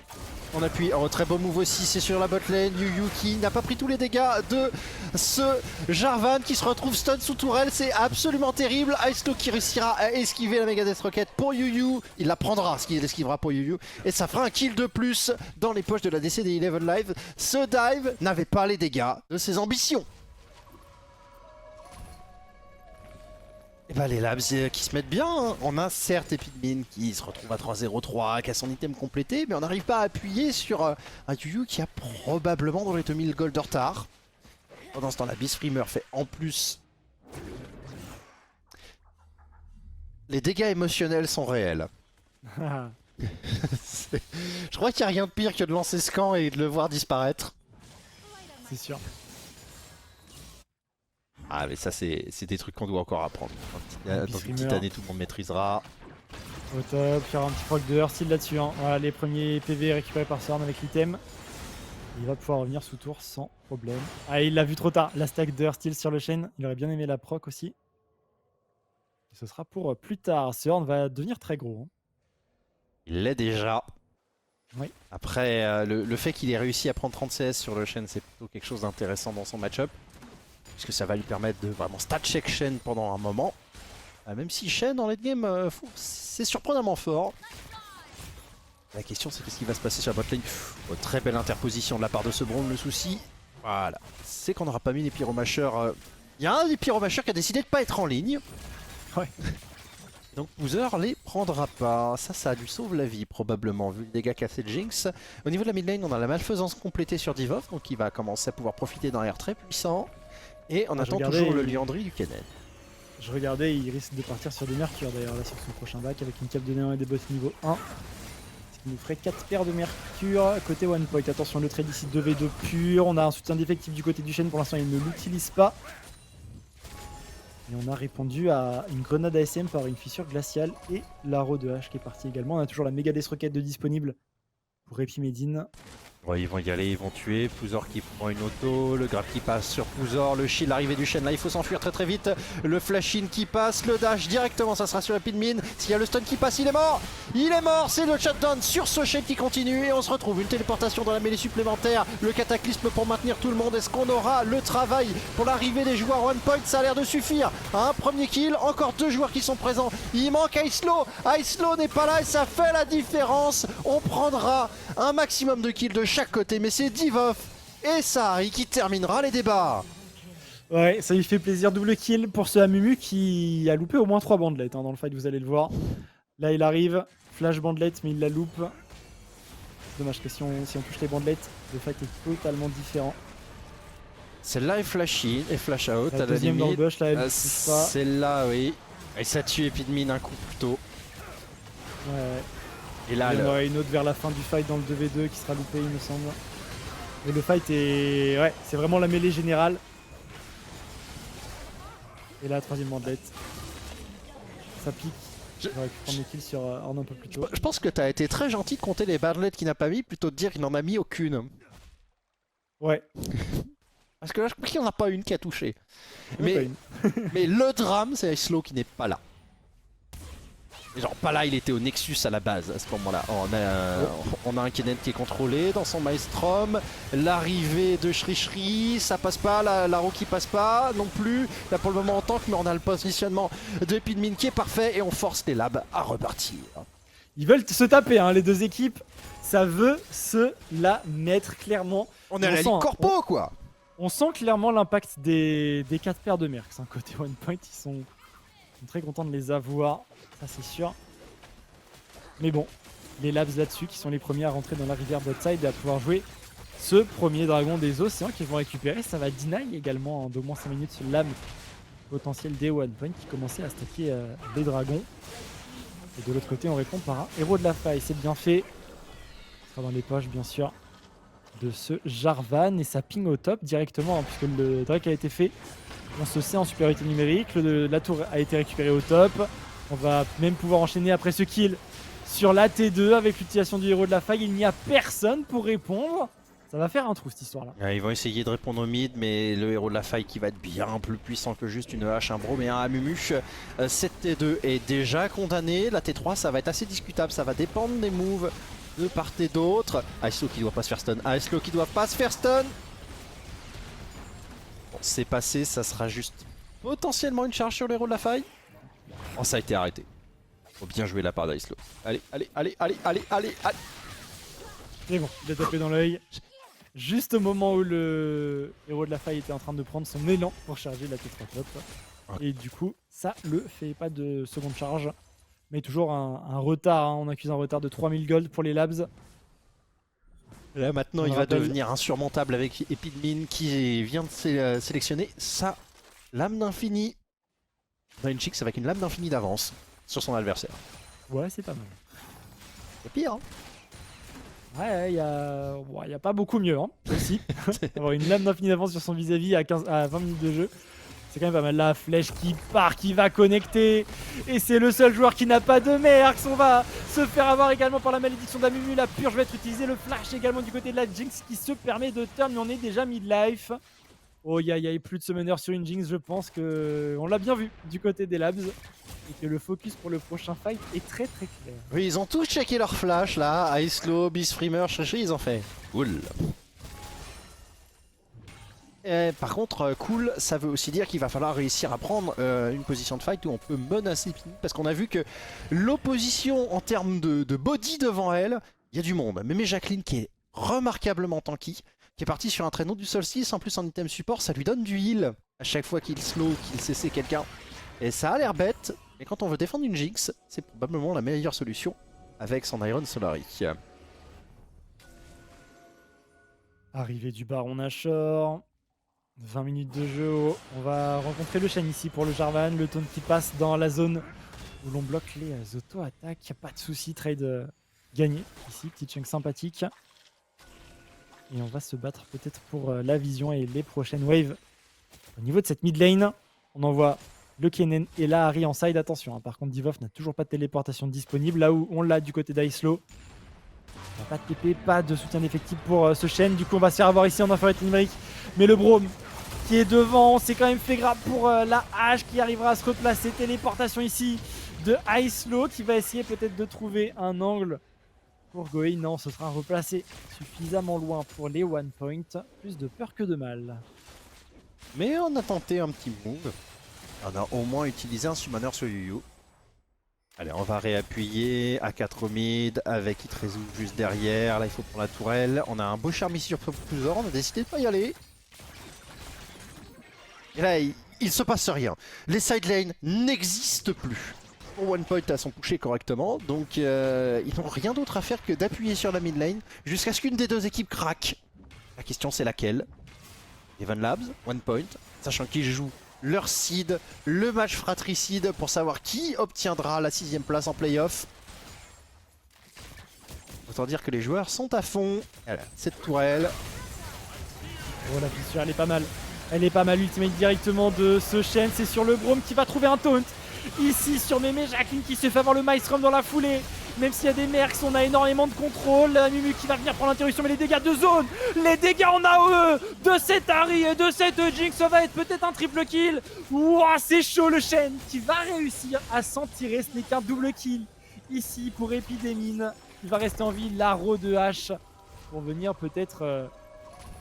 On appuie. Oh, très beau move aussi, c'est sur la bot lane. Yu qui n'a pas pris tous les dégâts de ce Jarvan qui se retrouve stun sous tourelle. C'est absolument terrible. Icelo qui réussira à esquiver la Megadeth Rocket pour Yu. Il la prendra, ce qu'il esquivera pour Yu. Et ça fera un kill de plus dans les poches de la DC des Eleven Live. Ce dive n'avait pas les dégâts de ses ambitions. Et bah les Labs qui se mettent bien, hein. On a certes Epidmin qui se retrouve à 3-0-3, qui a son item complété, mais on n'arrive pas à appuyer sur un Yu qui a probablement dans les 2000 gold de retard. Pendant ce temps, la Beast Freemer fait en plus Les dégâts émotionnels sont réels. Je crois qu'il n'y a rien de pire que de lancer ce camp et de le voir disparaître. C'est sûr. Ah mais ça c'est des trucs qu'on doit encore apprendre. Dans une petite année tout le monde maîtrisera. Au top, il y aura un petit proc de Hearthsteel là-dessus. Hein. Voilà les premiers PV récupérés par Sorn avec l'item. Il va pouvoir revenir sous tour sans problème. Ah il l'a vu trop tard, la stack de Hearthsteel sur le chain. Il aurait bien aimé la proc aussi. Et ce sera pour plus tard. Sorn va devenir très gros. Hein. Il l'est déjà. Oui. Après le fait qu'il ait réussi à prendre 30 CS sur le Shen, c'est plutôt quelque chose d'intéressant dans son match-up. Puisque ça va lui permettre de vraiment stat check Shen pendant un moment. Même si Shen en late game, c'est surprenamment fort. La question c'est qu'est-ce qui va se passer sur la botlane. Très belle interposition de la part de ce Braun. Le souci, voilà, c'est qu'on n'aura pas mis les pyromacheurs. Il y a un des pyromacheurs qui a décidé de pas être en ligne. Ouais. Donc Boozer les prendra pas. Ça lui sauve la vie probablement vu le dégât qu'a fait Jinx. Au niveau de la mid lane, on a la malfaisance complétée sur Divov. Donc il va commencer à pouvoir profiter d'un air très puissant. Et on attend toujours le Liandry du Kennen. Je regardais, il risque de partir sur des mercures d'ailleurs là sur son prochain bac avec une cape de néant et des boss niveau 1. Ce qui nous ferait 4 paires de mercure côté one point. Attention, le trade ici 2v2 pur. On a un soutien d'effectif du côté du Shen, pour l'instant il ne l'utilise pas. Et on a répondu à une grenade ASM par une fissure glaciale et l'arrow de hache qui est parti également. On a toujours la méga death rocket de disponible pour Epimedine. Ouais, ils vont y aller, ils vont tuer. Pouzor qui prend une auto, le grab qui passe sur Pouzor, le shield arrivé du Shen. Là, il faut s'enfuir très très vite. Le flash-in qui passe, le dash directement, ça sera sur Epidmin. S'il y a le stun qui passe, il est mort. Il est mort, c'est le shutdown sur ce Shen qui continue. Et on se retrouve, une téléportation dans la mêlée supplémentaire. Le cataclysme pour maintenir tout le monde. Est-ce qu'on aura le travail pour l'arrivée des joueurs one point? Ça a l'air de suffire. Un premier kill, encore 2 joueurs qui sont présents. Il manque Icelo. Icelo n'est pas là et ça fait la différence. On prendra un maximum de kills de chaque côté, mais c'est Divov et Sari qui terminera les débats. Ouais, ça lui fait plaisir. Double kill pour ce Amumu qui a loupé au moins 3 bandelettes dans le fight, vous allez le voir. Là, il arrive, flash bandelette, mais il la loupe. Dommage que si on touche les bandelettes, le fight est totalement différent. Celle-là est flash in et flash out La à la deuxième dans le limite. bush, là, elle touche pas. Celle-là, oui. Et ça tue Epidmin un coup plus tôt. Ouais. Et là, il y en aura une autre vers la fin du fight dans le 2v2 qui sera loupée, il me semble. Mais le fight est... Ouais, c'est vraiment la mêlée générale. Et là, troisième bandelette. Ça pique. J'aurais pu prendre les kills sur Orne un peu plus tôt. je pense que t'as été très gentil de compter les bandelettes qu'il n'a pas mis plutôt de dire qu'il n'en a mis aucune. Ouais. Parce que là, je crois qu'il n'y en a pas une qui a touché. Pas une. Mais le drame, c'est Icelo qui n'est pas là. Genre pas là, il était au Nexus à la base à ce moment-là. On a un Kennen qui est contrôlé dans son Maelstrom. L'arrivée de Shri, ça passe pas. La roue qui passe pas non plus. Là pour le moment en tank, mais on a le positionnement de Epidmin qui est parfait et on force les labs à repartir. Ils veulent se taper, hein, les deux équipes. Ça veut se la mettre clairement. On est à la Ligue Corpo quoi. On sent clairement l'impact des 4 paires de Mercs. Hein. Côté One Point, ils sont très contents de les avoir. Ça c'est sûr. Mais bon, les Labs là-dessus qui sont les premiers à rentrer dans la rivière botside et à pouvoir jouer ce premier dragon des océans qu'ils vont récupérer. Ça va deny également en d'au moins 5 minutes l'âme potentielle des One Point qui commençait à stacker les dragons. Et de l'autre côté on répond par un héros de la faille. C'est bien fait. Ça sera dans les poches bien sûr de ce Jarvan et ça ping au top directement hein, puisque le Drake a été fait. On se sait en supériorité numérique. La tour a été récupérée au top. On va même pouvoir enchaîner après ce kill sur la T2 avec l'utilisation du héros de la faille. Il n'y a personne pour répondre. Ça va faire un trou cette histoire là. Ils vont essayer de répondre au mid, mais le héros de la faille qui va être bien plus puissant que juste une hache, un bro et un Amumu. Cette T2 est déjà condamnée. La T3 ça va être assez discutable. Ça va dépendre des moves de part et d'autre. Icelo qui doit pas se faire stun. Icelo qui doit pas se faire stun. Bon, c'est passé, ça sera juste potentiellement une charge sur le héros de la faille. Oh, ça a été arrêté. Faut bien jouer la part d'Icelo. Allez. C'est bon, il a tapé dans l'œil. Juste au moment où le héros de la faille était en train de prendre son élan pour charger la T3 top. Et du coup, ça le fait pas de seconde charge. Mais toujours un retard, hein. On accuse un retard de 3000 gold pour les Labs. Là maintenant il va devenir insurmontable avec Epidmin qui vient de sélectionner sa lame d'infini. Dans une Chix avec une lame d'infini d'avance. sur son adversaire. Ouais, c'est pas mal. C'est pire, hein. Ouais, il y a pas beaucoup mieux, hein, aussi. Avoir une lame d'infini d'avance sur son vis-à-vis à 20 minutes de jeu. C'est quand même pas mal. La flèche qui part, qui va connecter. Et c'est le seul joueur qui n'a pas de Merx. On va se faire avoir également par la malédiction d'Amumu. La purge va être utilisée. Le flash également du côté de la Jinx qui se permet de turn. Mais on est déjà mid-life. Oh, il y a plus de summoner sur une Jinx. Je pense qu'on l'a bien vu du côté des Labs. Et que le focus pour le prochain fight est très très clair. Oui, ils ont tous checké leur flash là. Ice-Low, Beastfreamer, cherché, ils ont fait. Cool. Par contre, cool, ça veut aussi dire qu'il va falloir réussir à prendre une position de fight où on peut menacer Pini. Parce qu'on a vu que l'opposition en termes de body devant elle, il y a du monde. Mémé Jacqueline qui est remarquablement tanky, qui est parti sur un traîneau du solstice, en plus en item support, ça lui donne du heal à chaque fois qu'il slow, qu'il CC quelqu'un. Et ça a l'air bête, mais quand on veut défendre une Jinx, c'est probablement la meilleure solution avec son Iron Solari. Arrivée du Baron Nashor. 20 minutes de jeu. On va rencontrer le Shen ici pour le Jarvan. Le taunt qui passe dans la zone où l'on bloque les auto-attaques. Pas de souci, trade gagné ici. Petit chunk sympathique. Et on va se battre peut-être pour la vision et les prochaines waves. Au niveau de cette mid lane, on envoie le Kennen et la Ahri en side. Attention, hein. Par contre, Divoff n'a toujours pas de téléportation disponible. Là où on l'a du côté d'Icelow. Pas de TP, pas de soutien d'effectif pour ce Shen. Du coup, on va se faire avoir ici en infériorité numérique. Mais le Braum qui est devant, c'est quand même fait grave pour la hache qui arrivera à se replacer. Téléportation ici de Icelow qui va essayer peut-être de trouver un angle pour Goei. Non, ce sera replacé suffisamment loin pour les one point. Plus de peur que de mal. Mais on a tenté un petit move. On a au moins utilisé un summoner sur Yu Yu. Allez, on va réappuyer à 4 au mid avec Itrezu juste derrière. Là, il faut prendre la tourelle. On a un beau charme ici sur Propulsor. On a décidé de pas y aller. Et là, il se passe rien. Les side lanes n'existent plus. One Point a son couché correctement. Donc, ils n'ont rien d'autre à faire que d'appuyer sur la mid lane jusqu'à ce qu'une des deux équipes craque. La question, c'est laquelle? Evan Labs, One Point, sachant qu'ils jouent leur seed, le match fratricide pour savoir qui obtiendra la 6ème place en playoff. Autant dire que les joueurs sont à fond. Voilà, cette tourelle. Oh, la fissure, elle est pas mal. Elle est pas mal, ultimate directement de ce Shen. C'est sur le Braum qui va trouver un taunt. Ici sur Mémé Jacqueline qui se fait avoir le Maelstrom dans la foulée. Même s'il y a des mercs, on a énormément de contrôle. La Mumu qui va venir prendre l'interruption, mais les dégâts de zone, les dégâts en AOE de cette Ahri et de cette Jinx, ça va être peut-être un triple kill. Ouah, c'est chaud le Shen qui va réussir à s'en tirer. Ce n'est qu'un double kill ici pour Epidemine. Il va rester en vie l'Arrow de H pour venir peut-être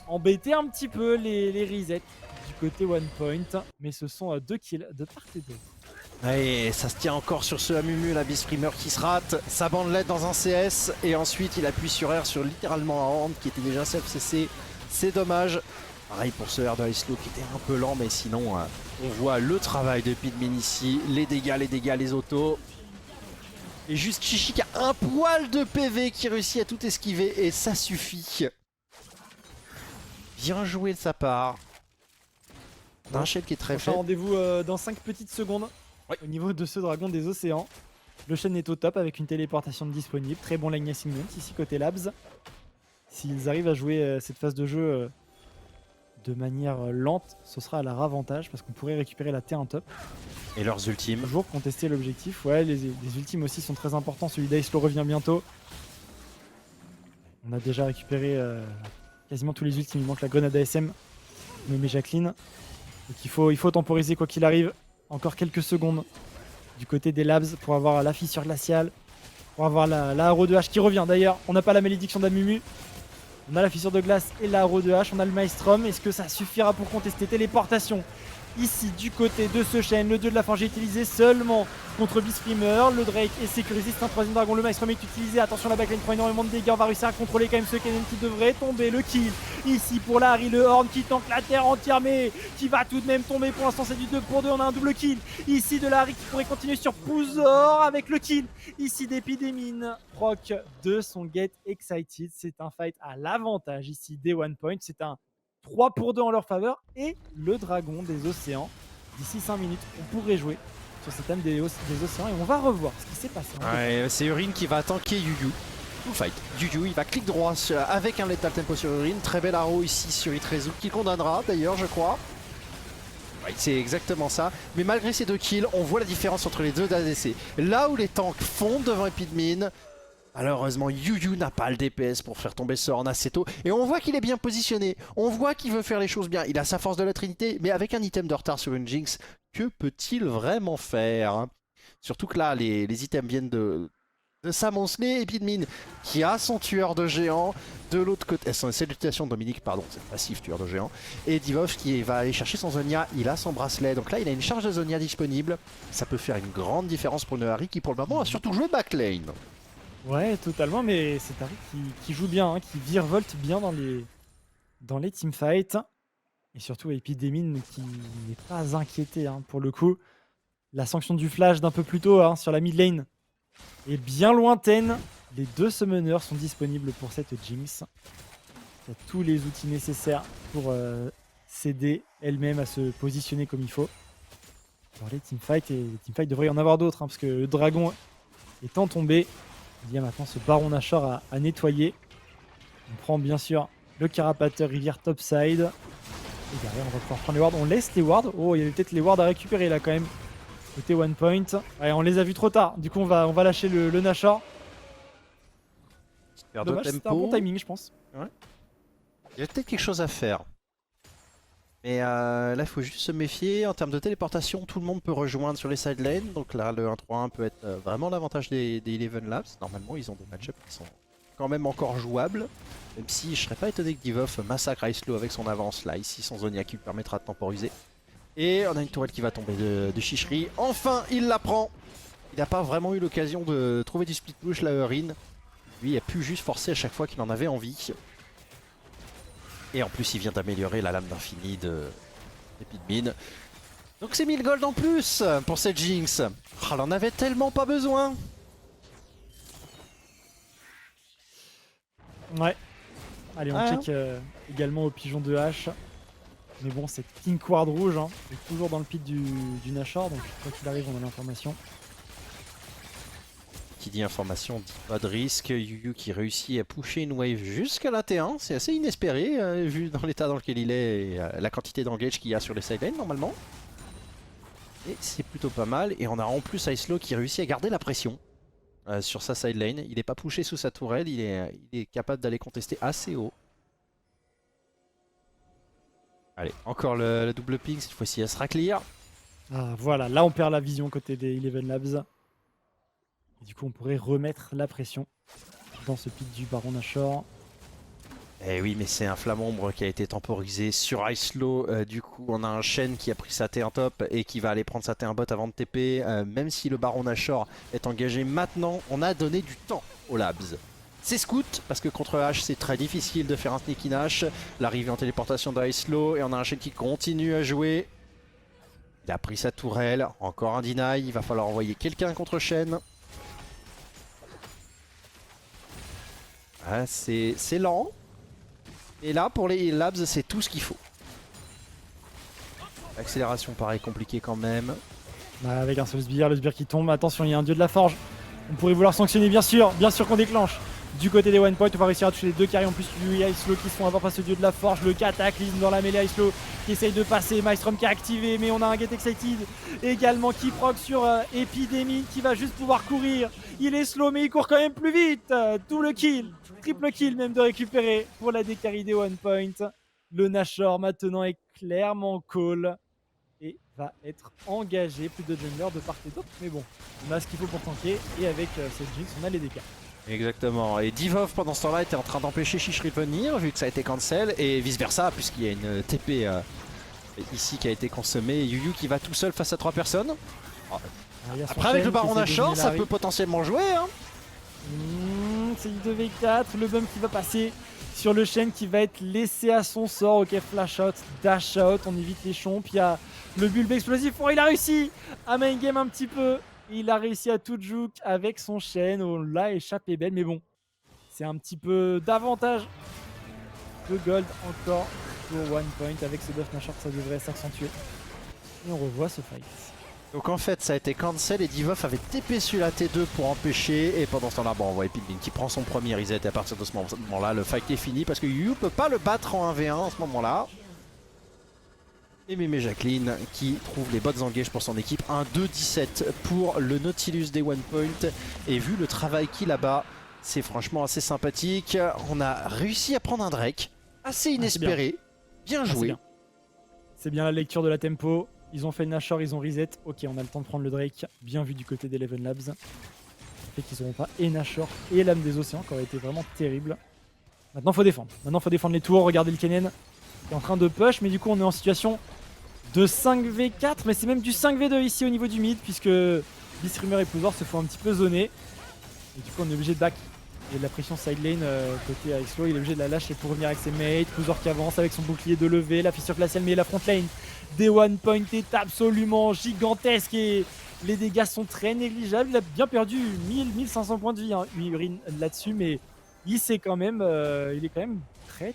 embêter un petit peu les resets du côté one point. Mais ce sont 2 kills de part et d'autre. Et ça se tient encore sur ce Amumu, la Beastfreamer qui se rate. Sa bandelette dans un CS et ensuite il appuie sur R sur littéralement un Horn qui était déjà self-CC. C'est dommage. Pareil pour ce R de Icelow qui était un peu lent, mais sinon on voit le travail de Pidmin ici. Les dégâts, les autos. Et juste Chichi qui a un poil de PV qui réussit à tout esquiver et ça suffit. Bien joué de sa part. On a un Shen qui est très Prochain faible. rendez-vous dans 5 petites secondes. Oui. Au niveau de ce dragon des océans. Le Shen est au top avec une téléportation disponible. Très bon lane assignment ici côté Labs. S'ils arrivent à jouer cette phase de jeu de manière lente, ce sera à leur avantage parce qu'on pourrait récupérer la T1 top. Et leurs ultimes. Toujours contester l'objectif. Ouais, les ultimes aussi sont très importants. Celui d'Icelow revient bientôt. On a déjà récupéré quasiment tous les ultimes. Il manque la grenade ASM. Mais Jacqueline. Donc il faut temporiser quoi qu'il arrive. Encore quelques secondes du côté des Labs pour avoir la fissure glaciale. Pour avoir la Arrow de H qui revient. D'ailleurs, on n'a pas la malédiction d'Amumu. On a la fissure de glace et la Arrow de H. On a le Maelstrom. Est-ce que ça suffira pour contester? Téléportation ici du côté de ce Shen. Le dieu de la fange est utilisé seulement contre Beastfreamer. Le Drake est sécurisé. C'est un troisième dragon. Le Maelstrom est utilisé. Attention, la backline prend énormément de dégâts. On va réussir à contrôler quand même ce Kennen qui devrait tomber. Le kill ici pour la Ahri. Le Horn qui tank la terre entière, mais qui va tout de même tomber. Pour l'instant, c'est du 2 pour 2. On a un double kill ici de la Ahri qui pourrait continuer sur Pouzor avec le kill ici d'Epidemine. Proc de son Get Excited. C'est un fight à l'avantage ici des one point. C'est un 3 pour 2 en leur faveur et le dragon des océans. D'ici 5 minutes, on pourrait jouer sur cette thème des océans et on va revoir ce qui s'est passé. Ouais, c'est Urine qui va tanker Yuyu. Tout fight. Yuyu, il va clic droit avec un Lethal Tempo sur Urine. Très bel arrow ici sur Itrezu qui condamnera d'ailleurs, je crois. Ouais, c'est exactement ça. Mais malgré ces 2 kills, on voit la différence entre les deux ADC. Là où les tanks fondent devant Epidmin, malheureusement, Yuyu n'a pas le DPS pour faire tomber ce Horn assez tôt. Et on voit qu'il est bien positionné. On voit qu'il veut faire les choses bien. Il a sa force de la Trinité, mais avec un item de retard sur une Jinx, que peut-il vraiment faire? Surtout que là, les items viennent de s'amonceler. Epidmin qui a son tueur de géant. De l'autre côté, salutations Dominique, pardon, c'est passif tueur de géant. Et Divov qui va aller chercher son Zonia. Il a son bracelet. Donc là, il a une charge de Zonia disponible. Ça peut faire une grande différence pour le Harry qui, pour le moment, a surtout joué backlane. Ouais, totalement, mais c'est Tariq qui joue bien, hein, qui virevolte bien dans les teamfights. Et surtout Epidmin qui n'est pas inquiété hein, pour le coup. La sanction du flash d'un peu plus tôt hein, sur la mid lane est bien lointaine. Les 2 summoners sont disponibles pour cette Jinx. Il y a tous les outils nécessaires pour s'aider elle-même à se positionner comme il faut. Alors les teamfights, et les teamfights devrait y en avoir d'autres, hein, parce que le dragon étant tombé, il y a maintenant ce Baron Nashor à nettoyer. On prend bien sûr le Carapateur Rivière topside. Et derrière, on va pouvoir prendre les wards. On laisse les wards. Oh, il y avait peut-être les wards à récupérer là quand même. Côté one point. Ouais, on les a vus trop tard. Du coup, on va lâcher le Nashor. Dommage, c'était un bon timing, je pense. Ouais. Il y a peut-être quelque chose à faire. Mais là, il faut juste se méfier. En termes de téléportation, tout le monde peut rejoindre sur les side lanes. Donc là, le 1-3-1 peut être vraiment l'avantage des Eleven Labs. Normalement, ils ont des match-ups qui sont quand même encore jouables. Même si je serais pas étonné que Divov massacre Icelo avec son avance là. Ici, son Zonia qui lui permettra de temporiser. Et on a une tourelle qui va tomber de Chicherie. Enfin, il la prend. Il n'a pas vraiment eu l'occasion de trouver du split push là, Urine. Lui, il a pu juste forcer à chaque fois qu'il en avait envie. Et en plus, il vient d'améliorer la lame d'infini de Epidmin. Donc c'est 1000 gold en plus pour cette Jinx. Oh, elle en avait tellement pas besoin. Ouais. Allez, on check également au pigeon de hache. Mais bon, c'est Pink Ward rouge. Hein. Il est toujours dans le pit du Nashor. Donc quoi qu'il arrive, on a l'information. Qui dit information dit pas de risque. Yuyu qui réussit à pusher une wave jusqu'à la T1. C'est assez inespéré vu dans l'état dans lequel il est et la quantité d'engage qu'il y a sur les side lanes normalement. Et c'est plutôt pas mal. Et on a en plus Icelo qui réussit à garder la pression sur sa side lane. Il n'est pas pushé sous sa tourelle. Il est capable d'aller contester assez haut. Allez, encore le double ping. Cette fois-ci, elle sera clear. Ah, voilà, là on perd la vision côté des Eleven Labs. Et du coup, on pourrait remettre la pression dans ce pit du Baron Nashor. Eh oui, mais c'est un flamme-ombre qui a été temporisé sur Icelo. Du coup, on a un Shen qui a pris sa T1 top et qui va aller prendre sa T1 bot avant de TP. Même si le Baron Nashor est engagé maintenant, on a donné du temps aux Labs. C'est Scout, parce que contre H, c'est très difficile de faire un sneaky Nash. L'arrivée en téléportation d'Icelo et on a un Shen qui continue à jouer. Il a pris sa tourelle, encore un deny. Il va falloir envoyer quelqu'un contre Shen. Ah, c'est lent. Et là, pour les Labs, c'est tout ce qu'il faut. L'accélération paraît compliquée quand même. Bah, avec un seul sbire, le sbire qui tombe. Attention, il y a un dieu de la forge. On pourrait vouloir sanctionner, bien sûr qu'on déclenche. Du côté des one point, on va réussir à toucher les 2 carrés. En plus, il y a Icelo qui se font avoir par ce dieu de la forge. Le cataclysme dans la mêlée. Icelo qui essaye de passer. Maelstrom qui est activé, mais on a un Get Excited également qui proc sur Epidmin qui va juste pouvoir courir. Il est slow, mais il court quand même plus vite. Double kill, triple kill même de récupérer pour la décarry des one point. Le Nashor maintenant est clairement call et va être engagé. Plus de jungler de part et d'autre, mais bon, on a ce qu'il faut pour tanker. Et avec cette Jinx, on a les dégâts. Exactement, et Divov pendant ce temps-là était en train d'empêcher Chicherie de venir vu que ça a été cancel et vice versa puisqu'il y a une TP ici qui a été consommée. Yuyu qui va tout seul face à 3 personnes. Après avec le Baron Nashor ça peut potentiellement jouer hein. C'est du 2v4, le bump qui va passer sur le Shen qui va être laissé à son sort. Ok, flash out, dash out, on évite les chompes. Il y a le bulbe explosif, oh, il a réussi à main game un petit peu. Il a réussi à tout juke avec son Shen. On l'a échappé belle, mais bon, c'est un petit peu davantage de gold encore pour one point. Avec ce buff Nashor, ça devrait s'accentuer. Et on revoit ce fight. Donc en fait ça a été cancel et Divoff avait TP sur la T2 pour empêcher. Et pendant ce temps là, bon, on voit Epidmin qui prend son premier reset. Et à partir de ce moment là, le fight est fini parce que Yu peut pas le battre en 1v1 en ce moment là. Et Mémé Jacqueline qui trouve les bonnes engages pour son équipe. Un 2-17 pour le Nautilus des One Point. Et vu le travail qu'il a bas, c'est franchement assez sympathique. On a réussi à prendre un Drake assez inespéré. Bien joué. C'est bien la lecture de la tempo. Ils ont fait le Nashor, ils ont reset. Ok, on a le temps de prendre le Drake. Bien vu du côté d'Eleven Labs. Ça fait qu'ils n'auront pas et Nashor et l'âme des océans qui aurait été vraiment terrible. Maintenant, faut défendre. Maintenant, faut défendre les tours. Regardez le Kennen qui est en train de push. Mais du coup, on est en situation de 5v4. Mais c'est même du 5v2 ici au niveau du mid. Puisque Bisrumer et Pouzor se font un petit peu zoner. Et du coup, on est obligé de back. Il y a de la pression side lane côté Ixlo, il est obligé de la lâcher pour revenir avec ses mates. Pouzor qui avance avec son bouclier de levée, la fissure glaciale, mais la front lane des One Point est absolument gigantesque et les dégâts sont très négligeables. Il a bien perdu 1000-1500 points de vie, hein, Urine là-dessus, mais il est quand même très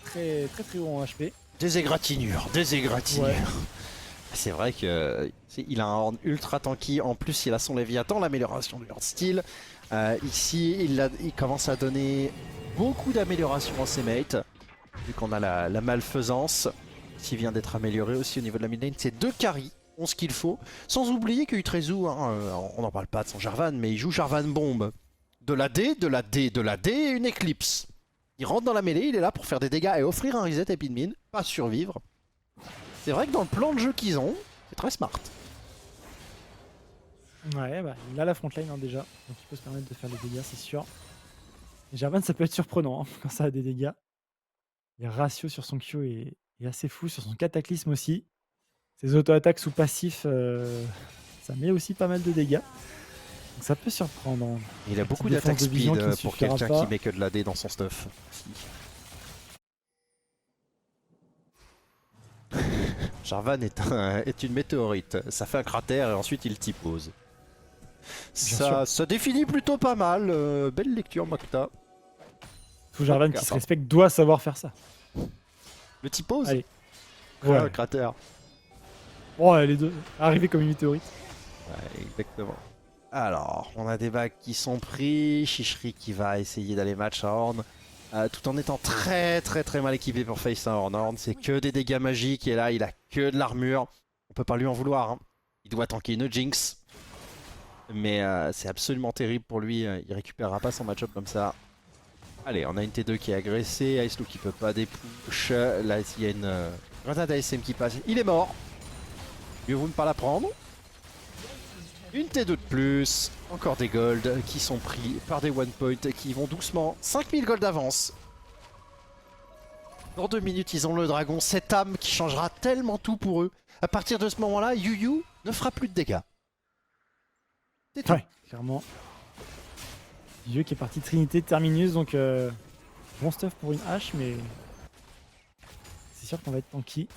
haut en HP. Des égratignures, des égratignures. Ouais. C'est vrai que il a un horn ultra tanky, en plus il a son Léviathan, l'amélioration de leur style. Ici il commence à donner beaucoup d'améliorations à ses mates, vu qu'on a la malfaisance qui vient d'être améliorée aussi au niveau de la mid lane. C'est 2 carries, ont ce qu'il faut, sans oublier que Utrezu, hein, on n'en parle pas de son Jarvan, mais il joue Jarvan Bomb. De la D et une Eclipse. Il rentre dans la mêlée, il est là pour faire des dégâts et offrir un reset à Epidmin, pas survivre. C'est vrai que dans le plan de jeu qu'ils ont, c'est très smart. Ouais, bah, il a la frontline hein, déjà, donc il peut se permettre de faire des dégâts, c'est sûr. Et Jarvan, ça peut être surprenant hein, quand ça a des dégâts. Les ratios sur son Q est assez fou, sur son cataclysme aussi. Ses auto-attaques sous passif, ça met aussi pas mal de dégâts. Donc ça peut surprendre. Hein. Il a beaucoup Petite d'attaque défense de vision speed qui pour suffira quelqu'un pas. qui met que de la D dans son stuff. Jarvan est une météorite. Ça fait un cratère et ensuite il t'y pose. Ça définit plutôt pas mal. Belle lecture, Mokta. Tout Jarvan qui se respecte doit savoir faire ça. Le t'y pose. Allez. Ouais. Ouais. Le cratère. Oh, les deux. Arrivé comme une météorite. Ouais, exactement. Alors, on a des bacs qui sont pris. Chichery qui va essayer d'aller match à Horn. Tout en étant très mal équipé pour face un Horn. Horn, c'est que des dégâts magiques et là, il a que de l'armure. On peut pas lui en vouloir. Hein. Il doit tanker une Jinx. Mais c'est absolument terrible pour lui. Il récupérera pas son match-up comme ça. Allez, on a une T2 qui est agressée. Icelo qui peut pas dépush. Là, il y a une grenade ASM qui passe. Il est mort. Mieux vaut ne pas la prendre. Une T2 de plus, encore des golds qui sont pris par des one point qui vont doucement. 5000 gold d'avance. Dans 2 minutes, ils ont le dragon, cette âme qui changera tellement tout pour eux. À partir de ce moment-là, Yu ne fera plus de dégâts. C'est tout. Ouais, clairement. Dieu qui est parti Trinité Terminus, donc bon stuff pour une hache, mais c'est sûr qu'on va être tanky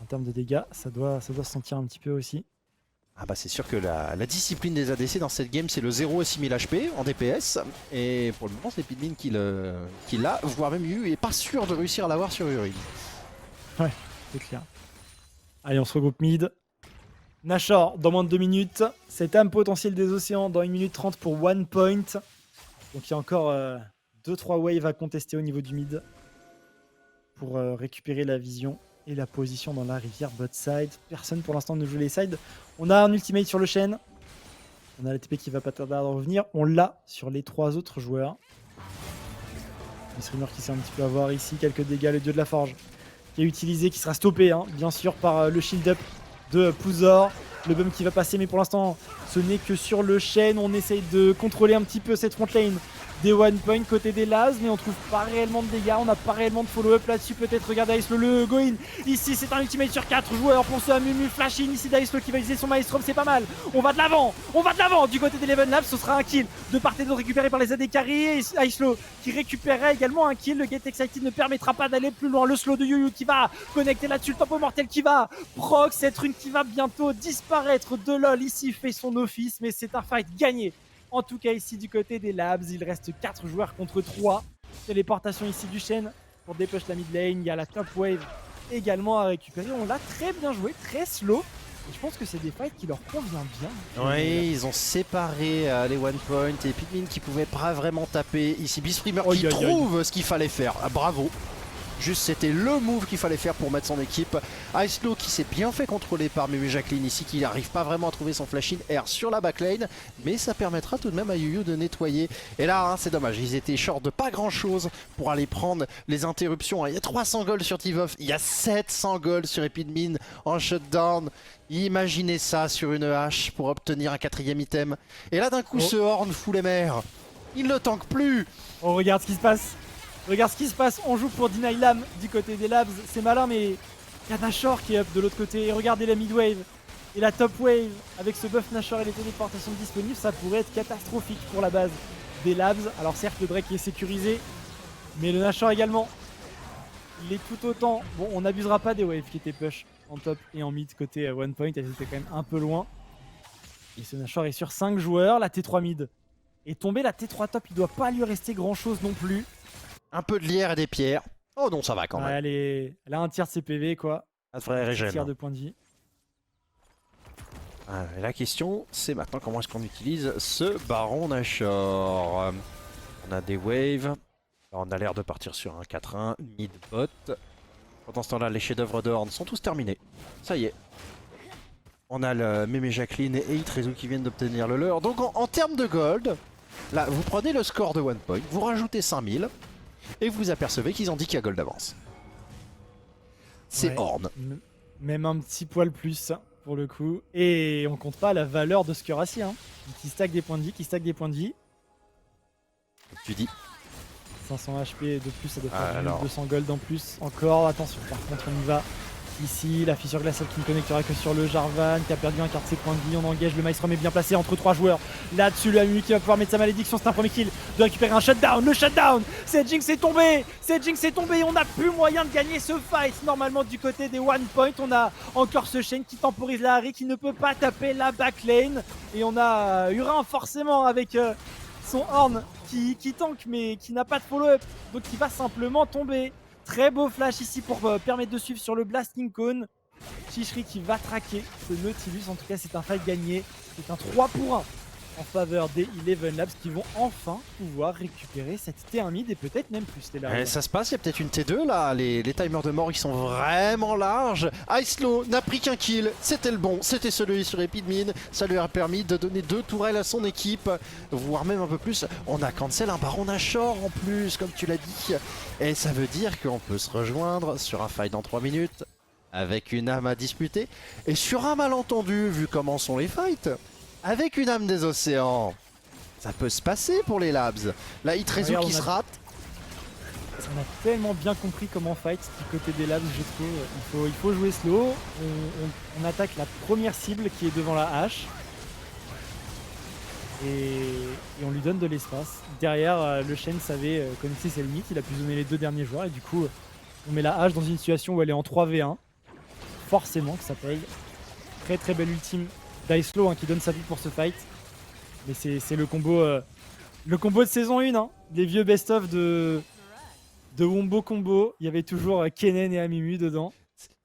en termes de dégâts. Ça doit se sentir un petit peu aussi. Ah bah c'est sûr que la discipline des ADC dans cette game c'est le 0 et 6000 HP en DPS et pour le moment c'est Epidmin qui l'a, voire même Yu est pas sûr de réussir à l'avoir sur Urine. Ouais, c'est clair. Allez on se regroupe mid. Nashor dans moins de 2 minutes. Cette âme potentielle des océans dans 1 minute 30 pour One Point. Donc il y a encore 2-3 waves à contester au niveau du mid pour récupérer la vision et la position dans la rivière bot side. Personne pour l'instant ne joue les sides. On a un ultimate sur le chêne. On a la TP qui va pas tarder à revenir. On l'a sur les 3 autres joueurs. Bisrumer qui sait un petit peu avoir ici quelques dégâts. Le dieu de la forge qui est utilisé, qui sera stoppé hein, bien sûr par le shield up de Pouzor. Le bum qui va passer, mais pour l'instant ce n'est que sur le chêne. On essaye de contrôler un petit peu cette front lane des one point côté des Laz, mais on trouve pas réellement de dégâts, on n'a pas réellement de follow-up là-dessus. Peut-être regardez Icelo le go-in. Ici c'est un ultimate sur 4 joueurs pour ce Amumu flash in ici d'Icelo qui va utiliser son Maelstrom, c'est pas mal. On va de l'avant du côté d'Eleven Labs, ce sera un kill de part et d'autre récupéré par les AD carry. Icelo qui récupérerait également un kill. Le Get Excited ne permettra pas d'aller plus loin. Le slow de Yu qui va connecter là-dessus, le tempo mortel qui va proc, cette rune qui va bientôt disparaître de LoL ici fait son office, mais c'est un fight gagné. En tout cas ici du côté des Labs, il reste 4 joueurs contre 3. Téléportation ici du chêne pour dépush la mid lane. Il y a la top wave également à récupérer. On l'a très bien joué, très slow. Et je pense que c'est des fights qui leur conviennent bien. Oui, ils ont séparé les one point et Pikmin qui pouvaient pas vraiment taper. Ici, Beastreamer qui Aïe, aïe, aïe. trouve ce qu'il fallait faire. Ah, bravo. Juste, c'était le move qu'il fallait faire pour mettre son équipe. Icelo qui s'est bien fait contrôler par Mémé Jacqueline ici, qui n'arrive pas vraiment à trouver son flash in air sur la backline. Mais ça permettra tout de même à Yuyu de nettoyer. Et là, hein, c'est dommage, ils étaient short de pas grand chose pour aller prendre les interruptions. Il y a 300 gold sur Tivoff, il y a 700 gold sur Epidmin en shutdown. Imaginez ça sur une hache pour obtenir un 4ème item. Et là, d'un coup, ce Horn fout les mers. Il ne tank plus. Oh, regarde ce qui se passe. Regarde ce qui se passe. On joue pour Deny Lam du côté des Labs. C'est malin, mais il y a Nashor qui est up de l'autre côté. Et regardez la mid wave et la top wave. Avec ce buff Nashor et les téléportations disponibles, ça pourrait être catastrophique pour la base des Labs. Alors certes, le Drake est sécurisé, mais le Nashor également. Il est tout autant. Bon, on n'abusera pas des waves qui étaient push en top et en mid côté one point. Elles étaient quand même un peu loin. Et ce Nashor est sur 5 joueurs. La T3 mid est tombée. La T3 top, il doit pas lui rester grand chose non plus. Un peu de lierre et des pierres. Oh non, ça va quand même. Elle a un tiers de ses PV, quoi. Ça devrait Un régénérer. tiers de points de vie. Et la question, c'est maintenant comment est-ce qu'on utilise ce Baron Nashor. On a des waves. Là, on a l'air de partir sur un 4-1 mid-bot. Pendant ce temps-là, les chefs-d'œuvre de Horn sont tous terminés. Ça y est. On a le Mémé Jacqueline et Itrezu qui viennent d'obtenir le leur. Donc en termes de gold, là, vous prenez le score de one point, vous rajoutez 5000 et vous apercevez qu'ils ont 10k gold d'avance. C'est Ouais. Horn. Même un petit poil plus, pour le coup. Et on compte pas la valeur de ce cuirassé, hein. Qui stack des points de vie, Comme tu dis. 500 HP de plus, ça doit faire Alors. 200 gold en plus. Encore, attention, par contre on y va. Ici, la fissure glaciale qui ne connectera que sur le Jarvan, qui a perdu un quart de ses points de vie. On engage, le Maelstrom est bien placé entre 3 joueurs. Là-dessus, le Amumu qui va pouvoir mettre sa malédiction. C'est un premier kill, de récupérer un shutdown. Le shutdown, c'est Jinx est tombé. On n'a plus moyen de gagner ce fight. Normalement, du côté des one point, on a encore ce Shen qui temporise la Harry, qui ne peut pas taper la backlane. Et on a Urin forcément avec son Horn qui tank, mais qui n'a pas de follow-up. Donc il va simplement tomber. Très beau flash ici pour permettre de suivre sur le Blasting Cone. Chishri qui va traquer ce Nautilus. En tout cas, c'est un fight gagné. C'est un 3 pour 1 en faveur des Eleven Labs qui vont enfin pouvoir récupérer cette T1 mid et peut-être même plus. Ça se passe, il y a peut-être une T2 là. Les timers de mort ils sont vraiment larges. Icelo n'a pris qu'un kill. C'était le bon. C'était celui sur Epidmin. Ça lui a permis de donner 2 tourelles à son équipe. Voire même un peu plus. On a cancel un Baron Nashor en plus, comme tu l'as dit. Et ça veut dire qu'on peut se rejoindre sur un fight dans 3 minutes. Avec une âme à disputer. Et sur un malentendu, vu comment sont les fights. Avec une âme des océans, ça peut se passer pour les Labs. Là, Itrezu qui se rate. On a tellement bien compris comment fight du côté des Labs, je trouve. Il faut jouer slow. On attaque la première cible qui est devant la hache. Et on lui donne de l'espace. Derrière, le Shen connaissait ses limites. Il a pu zoner les 2 derniers joueurs. Et du coup, on met la hache dans une situation où elle est en 3v1. Forcément que ça paye. Très très belle ultime d'Icelo qui donne sa vie pour ce fight. Mais c'est le combo de saison 1, hein. Les vieux best-of de Wombo Combo. Il y avait toujours Kennen et Amumu dedans.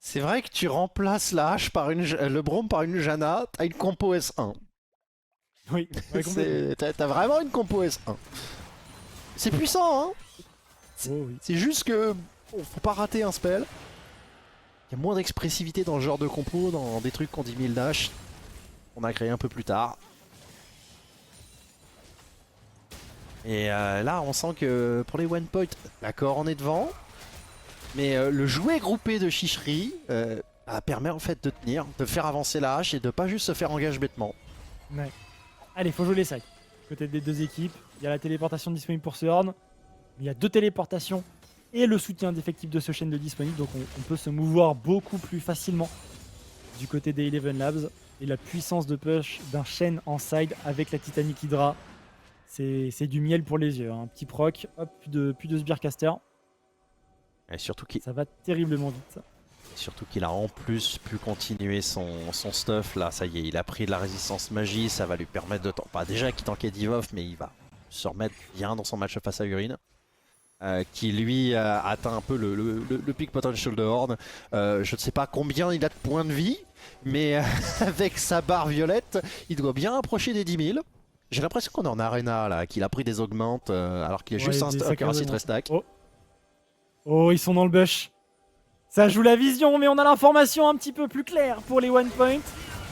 C'est vrai que tu remplaces la hache par le Braum par une Janna, t'as une compo S1. Oui, ouais, complètement. T'as vraiment une compo S1. C'est puissant, hein. Oh, oui. C'est juste que faut pas rater un spell. Il y a moins d'expressivité dans ce genre de compo, dans des trucs qui ont 10 000 dash. On a créé un peu plus tard. Et là, on sent que pour les one point, d'accord, on est devant. Mais le jouet groupé de Chishri permet en fait de tenir, de faire avancer la hache et de pas juste se faire engage bêtement. Ouais. Allez, faut jouer les sides. Côté des 2 équipes, il y a la téléportation disponible pour ce Horn. Il y a 2 téléportations et le soutien d'effectifs de ce chaîne de disponible. Donc on peut se mouvoir beaucoup plus facilement du côté des Eleven Labs. Et la puissance de push d'un Shen en side avec la Titanic Hydra, c'est du miel pour les yeux. Un petit proc, hop, plus de Sbircaster. Et surtout qu'il Ça va terriblement vite. a en plus pu continuer son stuff là, ça y est, il a pris de la résistance magie, ça va lui permettre de pas déjà qu'il tankait Divoff, mais il va se remettre bien dans son match face à Urine. Qui lui atteint un peu le peak potential de Horn. Je ne sais pas combien il a de points de vie, Mais avec sa barre violette, il doit bien approcher des 10 000. J'ai l'impression qu'on est en arena là, qu'il a pris des augmentes alors qu'il est Ouais, juste un des stock sacrés un augments. stack. Oh, ils sont dans le bush. Ça joue la vision, mais on a l'information un petit peu plus claire pour les one point.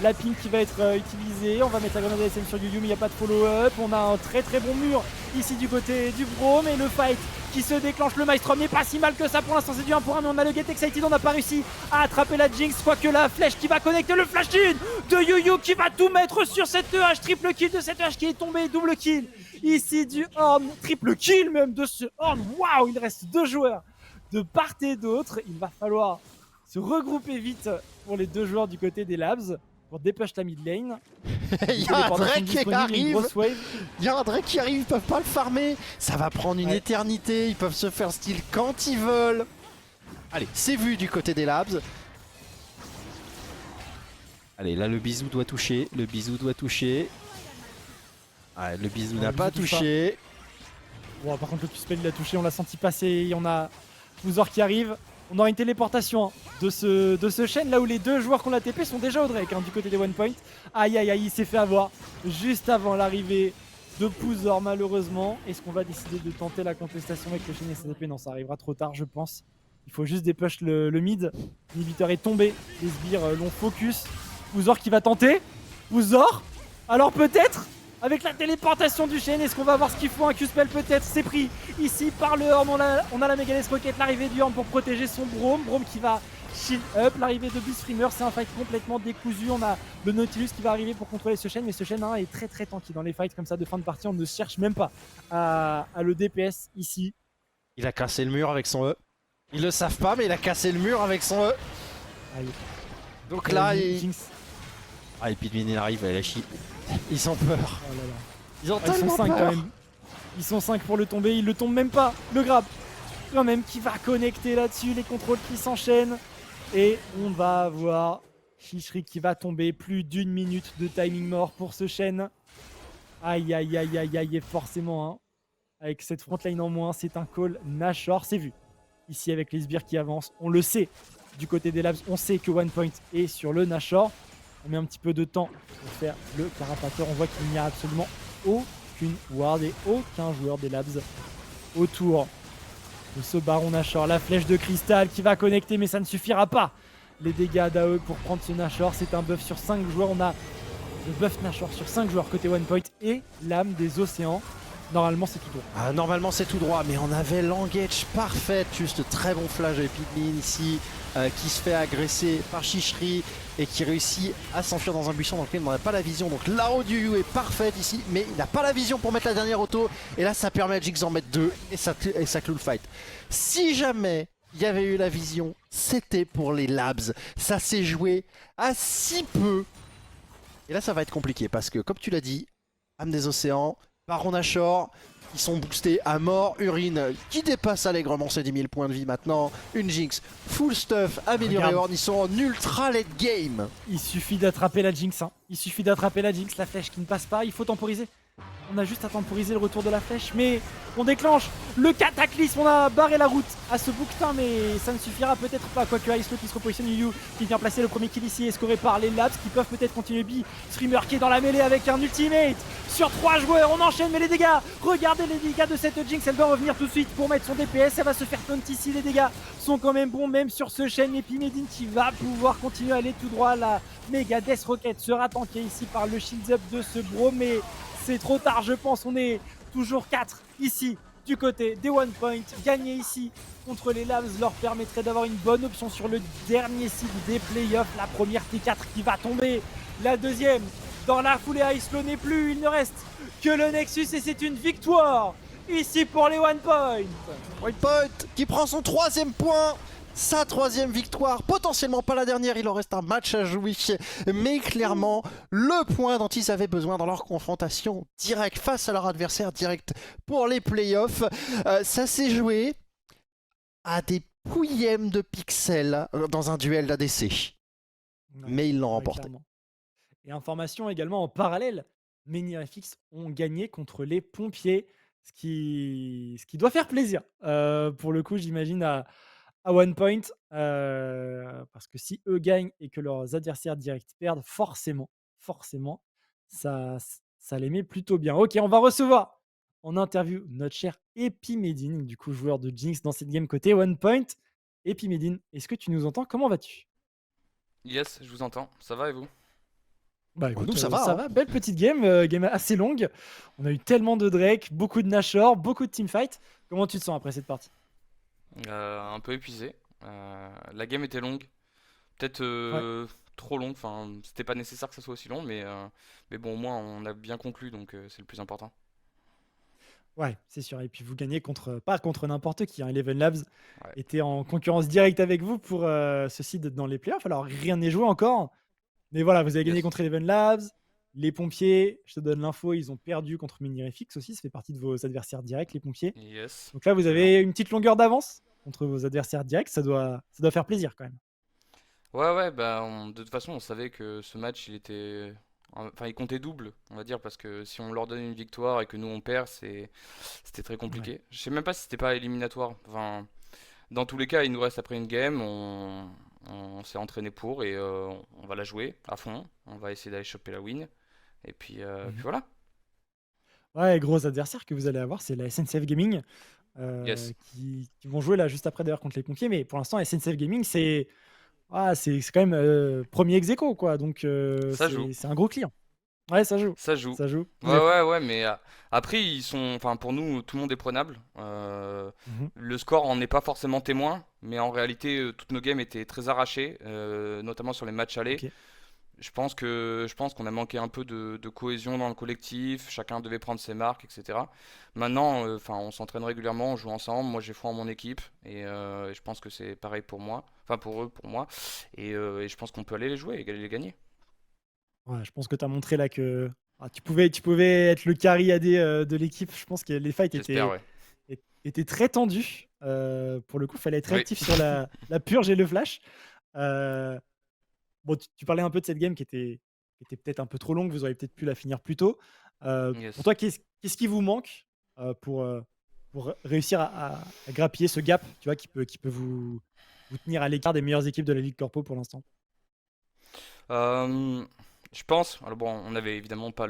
La ping qui va être utilisée. On va mettre la grenade ASM sur Yuyu, mais il n'y a pas de follow-up. On a un très très bon mur ici du côté du Braum. Et le fight qui se déclenche. Le Maelstrom n'est pas si mal que ça pour l'instant. C'est du 1 pour 1, mais on a le Get Excited. On n'a pas réussi à attraper la Jinx. Quoique la flèche qui va connecter le flash in de Yuyu qui va tout mettre sur cette EH. Triple kill de cette EH qui est tombée. Double kill ici du Horn. Triple kill même de ce Horn. Waouh, il reste 2 joueurs de part et d'autre. Il va falloir se regrouper vite pour les 2 joueurs du côté des Labs pour dépush la mid lane. Il y a un Drake qui arrive. Wave. Il y a un Drake qui arrive, ils peuvent pas le farmer. Ça va prendre une Ouais. éternité, ils peuvent se faire steal quand ils veulent. Allez, c'est vu du côté des Labs. Allez, là le bisou doit toucher, le bisou doit toucher. Ah, le bisou n'a le pas bisou touche touché. Bon, par contre, le Q-Spell, il a touché, on l'a senti passer. On a Bouzor qui arrive. On aura une téléportation de ce chaîne là où les 2 joueurs qu'on a TP sont déjà au Drake du côté des one point. Aïe aïe aïe, il s'est fait avoir juste avant l'arrivée de Bouzor malheureusement. Est-ce qu'on va décider de tenter la contestation avec le chaîne SCP? Non, ça arrivera trop tard je pense. Il faut juste dépush le mid. L'inhibiteur est tombé, les sbires l'ont focus. Bouzor qui va tenter. Bouzor. Alors peut-être avec la téléportation du chaîne, est-ce qu'on va avoir ce qu'il faut? Un Q-Spell peut-être, c'est pris ici par le Horn. On a la Megalith Rocket, l'arrivée du Horn pour protéger son Braum. Braum qui va shield up, l'arrivée de Beastreamer, c'est un fight complètement décousu. On a le Nautilus qui va arriver pour contrôler ce chaîne, mais ce chaîne est très très tanky dans les fights comme ça de fin de partie. On ne cherche même pas à le DPS ici. Il a cassé le mur avec son E. Ils le savent pas, mais il a cassé le mur avec son E. Aïe. Donc là, Jinx. Ah, et Pidmin il arrive, elle a chier. Ils ont peur. Oh là là. Ils ont Ils sont tellement 5 peur. quand même. Ils sont 5 pour le tomber, il le tombe même pas. Le grab quand même qui va connecter là-dessus, les contrôles qui s'enchaînent. Et on va avoir Chichri qui va tomber. Plus d'1 minute de timing mort pour ce chaîne. Aïe aïe aïe aïe aïe, et forcément avec cette frontline en moins, c'est un call Nashor, c'est vu. Ici avec les sbires qui avancent, on le sait. Du côté des Labs, on sait que One Point est sur le Nashor. On met un petit peu de temps pour faire le carapateur. On voit qu'il n'y a absolument aucune ward et aucun joueur des Labs autour de ce Baron Nashor. La flèche de cristal qui va connecter, mais ça ne suffira pas. Les dégâts d'AE pour prendre ce Nashor, c'est un buff sur 5 joueurs. On a le buff Nashor sur 5 joueurs côté One Point et l'âme des océans. Normalement, c'est tout droit. Ah, normalement, c'est tout droit, mais on avait l'engage parfaite. Juste très bon flash de Pidmin ici, qui se fait agresser par Chichri et qui réussit à s'enfuir dans un buisson dans lequel on n'a pas la vision. Donc l'arrow du Yu est parfaite ici, mais il n'a pas la vision pour mettre la dernière auto. Et là, ça permet à Jinx d'en mettre 2 et ça clôt le fight. Si jamais il y avait eu la vision, c'était pour les Labs. Ça s'est joué à si peu. Et là, ça va être compliqué parce que, comme tu l'as dit, âme des océans, Baron Nashor, ils sont boostés à mort. Urine qui dépasse allègrement ses 10 000 points de vie maintenant. Une Jinx full stuff, améliorée Regarde. Horn, ils sont en ultra late game. Il suffit d'attraper la Jinx. Il suffit d'attraper la Jinx, la flèche qui ne passe pas. Il faut temporiser. On a juste à temporiser le retour de la flèche, mais on déclenche le cataclysme. On a barré la route à ce bouquetin, mais ça ne suffira peut-être pas. Quoique Icelow qui se repositionne, Yu qui vient placer le premier kill ici, escoré par les Labs qui peuvent peut-être continuer. Streamer qui est dans la mêlée avec un ultimate sur 3 joueurs. On enchaîne, mais les dégâts, regardez les dégâts de cette Jinx. Elle doit revenir tout de suite pour mettre son DPS. Elle va se faire taunt ici. Les dégâts sont quand même bons, même sur ce chaîne. Et puis Medine qui va pouvoir continuer à aller tout droit. La méga Death Rocket sera tankée ici par le shield up de ce bro, mais c'est trop tard, je pense. On est toujours 4 ici du côté des One Point. Gagner ici contre les Labs leur permettrait d'avoir une bonne option sur le dernier seed des playoffs. La première T4 qui va tomber, la deuxième dans la foulée. Icelow n'est plus, il ne reste que le Nexus et c'est une victoire ici pour les One Point. One Point qui prend son 3e point. Sa 3e victoire, potentiellement pas la dernière, il en reste un match à jouer, mais clairement le point dont ils avaient besoin dans leur confrontation directe face à leur adversaire direct pour les playoffs. Ça s'est joué à des pouillèmes de pixels dans un duel d'ADC, mais ils l'ont remporté. Clairement. Et information également en parallèle, MenhiRFX ont gagné contre les pompiers, ce qui doit faire plaisir. Pour le coup, j'imagine à One Point, parce que si eux gagnent et que leurs adversaires directs perdent, forcément, ça les met plutôt bien. OK, on va recevoir en interview notre cher Epimedine, du coup joueur de Jinx dans cette game côté One Point. Epimedine, est-ce que tu nous entends? Comment vas-tu? Yes, je vous entends. Ça va et vous? Bah Nous, écoute, ça va, ça hein. va, belle petite game, game assez longue. On a eu tellement de Drake, beaucoup de Nashor, beaucoup de teamfight. Comment tu te sens après cette partie? Un peu épuisé. La game était longue. Peut-être Ouais. trop longue. Enfin, c'était pas nécessaire que ça soit aussi long, mais bon, au moins on a bien conclu, donc c'est le plus important. Ouais, c'est sûr. Et puis vous gagnez contre, pas contre n'importe qui, hein. Eleven Labs Ouais. était en concurrence directe avec vous pour ce seed dans les playoffs. Alors rien n'est joué encore. Mais voilà, vous avez gagné Yes. contre Eleven Labs. Les pompiers, je te donne l'info, ils ont perdu contre Minirefix aussi. Ça fait partie de vos adversaires directs, les pompiers. Yes. Donc là, vous Absolument. avez une petite longueur d'avance contre vos adversaires directs. Ça doit faire plaisir quand même. Ouais, bah de toute façon, on savait que ce match, enfin, il comptait double, on va dire, parce que si on leur donne une victoire et que nous on perd, c'était très Ouais. compliqué. Je sais même pas si c'était pas éliminatoire. Enfin, dans tous les cas, il nous reste après une game, on s'est entraîné pour et on va la jouer à fond. On va essayer d'aller choper la win. Et puis Mhm. voilà. Ouais, gros adversaire que vous allez avoir, c'est la SNCF Gaming, Yes, qui vont jouer là juste après d'ailleurs contre les pompiers. Mais pour l'instant, SNCF Gaming, c'est quand même premier ex aequo, quoi. Donc ça joue. c'est un gros client. Ouais, ça joue. Ça joue. Ça joue. Vous êtes. Ouais, mais après, enfin, pour nous, tout le monde est prenable. Mhm. Le score en est pas forcément témoin, mais en réalité, toutes nos games étaient très arrachées, notamment sur les matchs allés. Ok. Je pense qu'on a manqué un peu de cohésion dans le collectif. Chacun devait prendre ses marques, etc. Maintenant, enfin, on s'entraîne régulièrement, on joue ensemble. Moi, j'ai foi en mon équipe et je pense que c'est pareil pour moi. Enfin, pour eux, pour moi. Et je pense qu'on peut aller les jouer et les gagner. Ouais, je pense que tu as montré là que tu pouvais être le carry AD de l'équipe. Je pense que les fights J'espère, ouais. étaient très tendus. Pour le coup, il fallait être Oui. réactif sur la purge et le flash. Euh, Bon, tu parlais un peu de cette game qui était peut-être un peu trop longue. Vous auriez peut-être pu la finir plus tôt. Pour Yes. toi, qu'est-ce qui vous manque pour réussir à grappiller ce gap, tu vois, qui peut vous tenir à l'écart des meilleures équipes de la Ligue Corpo pour l'instant? Euh, je pense, alors bon, on avait évidemment pas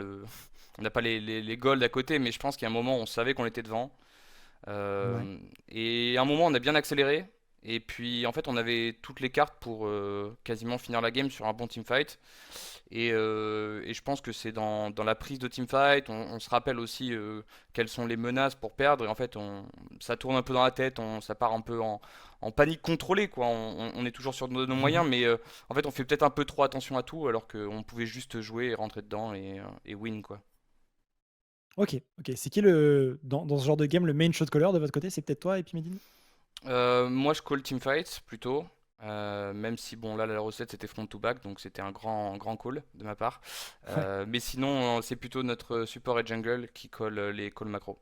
on n'a pas les golds à côté, mais je pense qu'il y a un moment où on savait qu'on était devant. Ouais. Et à un moment, on a bien accéléré. Et puis, en fait, on avait toutes les cartes pour quasiment finir la game sur un bon teamfight. Et je pense que c'est dans la prise de teamfight, on se rappelle aussi quelles sont les menaces pour perdre. Et en fait, ça tourne un peu dans la tête, ça part un peu en panique contrôlée, quoi. On est toujours sur nos Mhm. moyens, mais en fait, on fait peut-être un peu trop attention à tout, alors qu'on pouvait juste jouer et rentrer dedans et win, quoi. Ok, ok. C'est qui dans ce genre de game le main shot caller de votre côté? C'est peut-être toi, Epimedine? Moi, je call teamfight plutôt. Même si bon là la recette c'était front to back donc c'était un grand call de ma part. Ouais. Mais sinon c'est plutôt notre support et jungle qui colle les calls macro.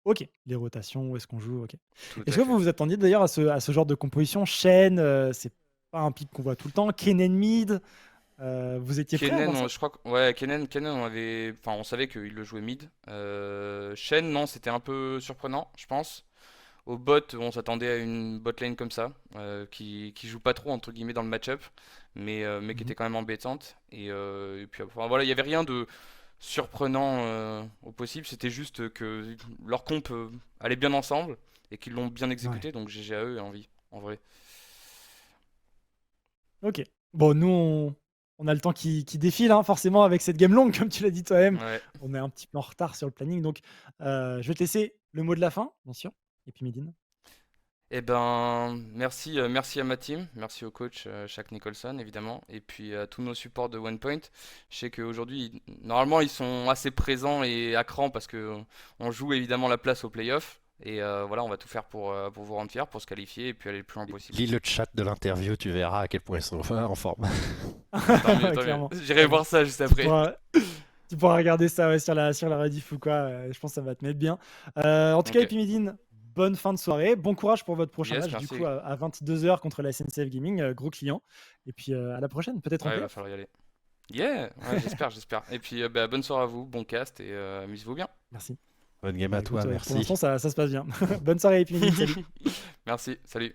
Ok. Les rotations, où est-ce qu'on joue? Ok. Tout Est-ce à que vous fait. vous attendiez d'ailleurs à ce genre de composition? Shen, c'est pas un pick qu'on voit tout le temps. Kennen mid, vous étiez prêt à Kennen, voir ça? je crois que ouais Kennen enfin on savait qu'il le jouait mid. Shen non c'était un peu surprenant je pense. Au bot on s'attendait à une bot lane comme ça qui joue pas trop entre guillemets dans le match-up mais qui Mhm. était quand même embêtante et puis enfin, voilà il y avait rien de surprenant au possible. C'était juste que leur comp allait bien ensemble et qu'ils l'ont bien Ouais. exécuté. Donc GG à eux et envie, en vrai. Ok. Bon, nous, on a le temps qui défile, hein, forcément, avec cette game longue, comme tu l'as dit toi-même. Ouais. On est un petit peu en retard sur le planning. Donc, je vais te laisser le mot de la fin, bien sûr. Et puis, Médine. Eh ben, merci à ma team, merci au coach Shaq Nicholson évidemment, et puis à tous nos supports de OnePoint. Je sais qu'aujourd'hui, normalement, ils sont assez présents et à cran parce que on joue évidemment la place au playoff. Et voilà, on va tout faire pour vous rendre fiers, pour se qualifier et puis aller le plus loin possible. Lis le chat de l'interview, tu verras à quel point ils sont en forme. Tant mieux, tant mieux. Clairement. J'irai Clairement. voir ça juste Tu après. pourras, tu pourras regarder ça ouais, sur la rediff ou quoi. Je pense que ça va te mettre bien. En tout cas, Ok. Epimedine, bonne fin de soirée. Bon courage pour votre prochain Yes, match, du coup, merci. à 22h contre la SNCF Gaming. Gros client. Et puis, à la prochaine, peut-être en Ouais, il va playoff. falloir y aller. Yeah, ouais, j'espère. Et puis bah, bonne soirée à vous, bon cast et amusez-vous bien. Merci. Bonne game à Écoute, toi, pour merci. l'instant, ça se passe bien. Bonne soirée, Epic Salut. Merci, salut.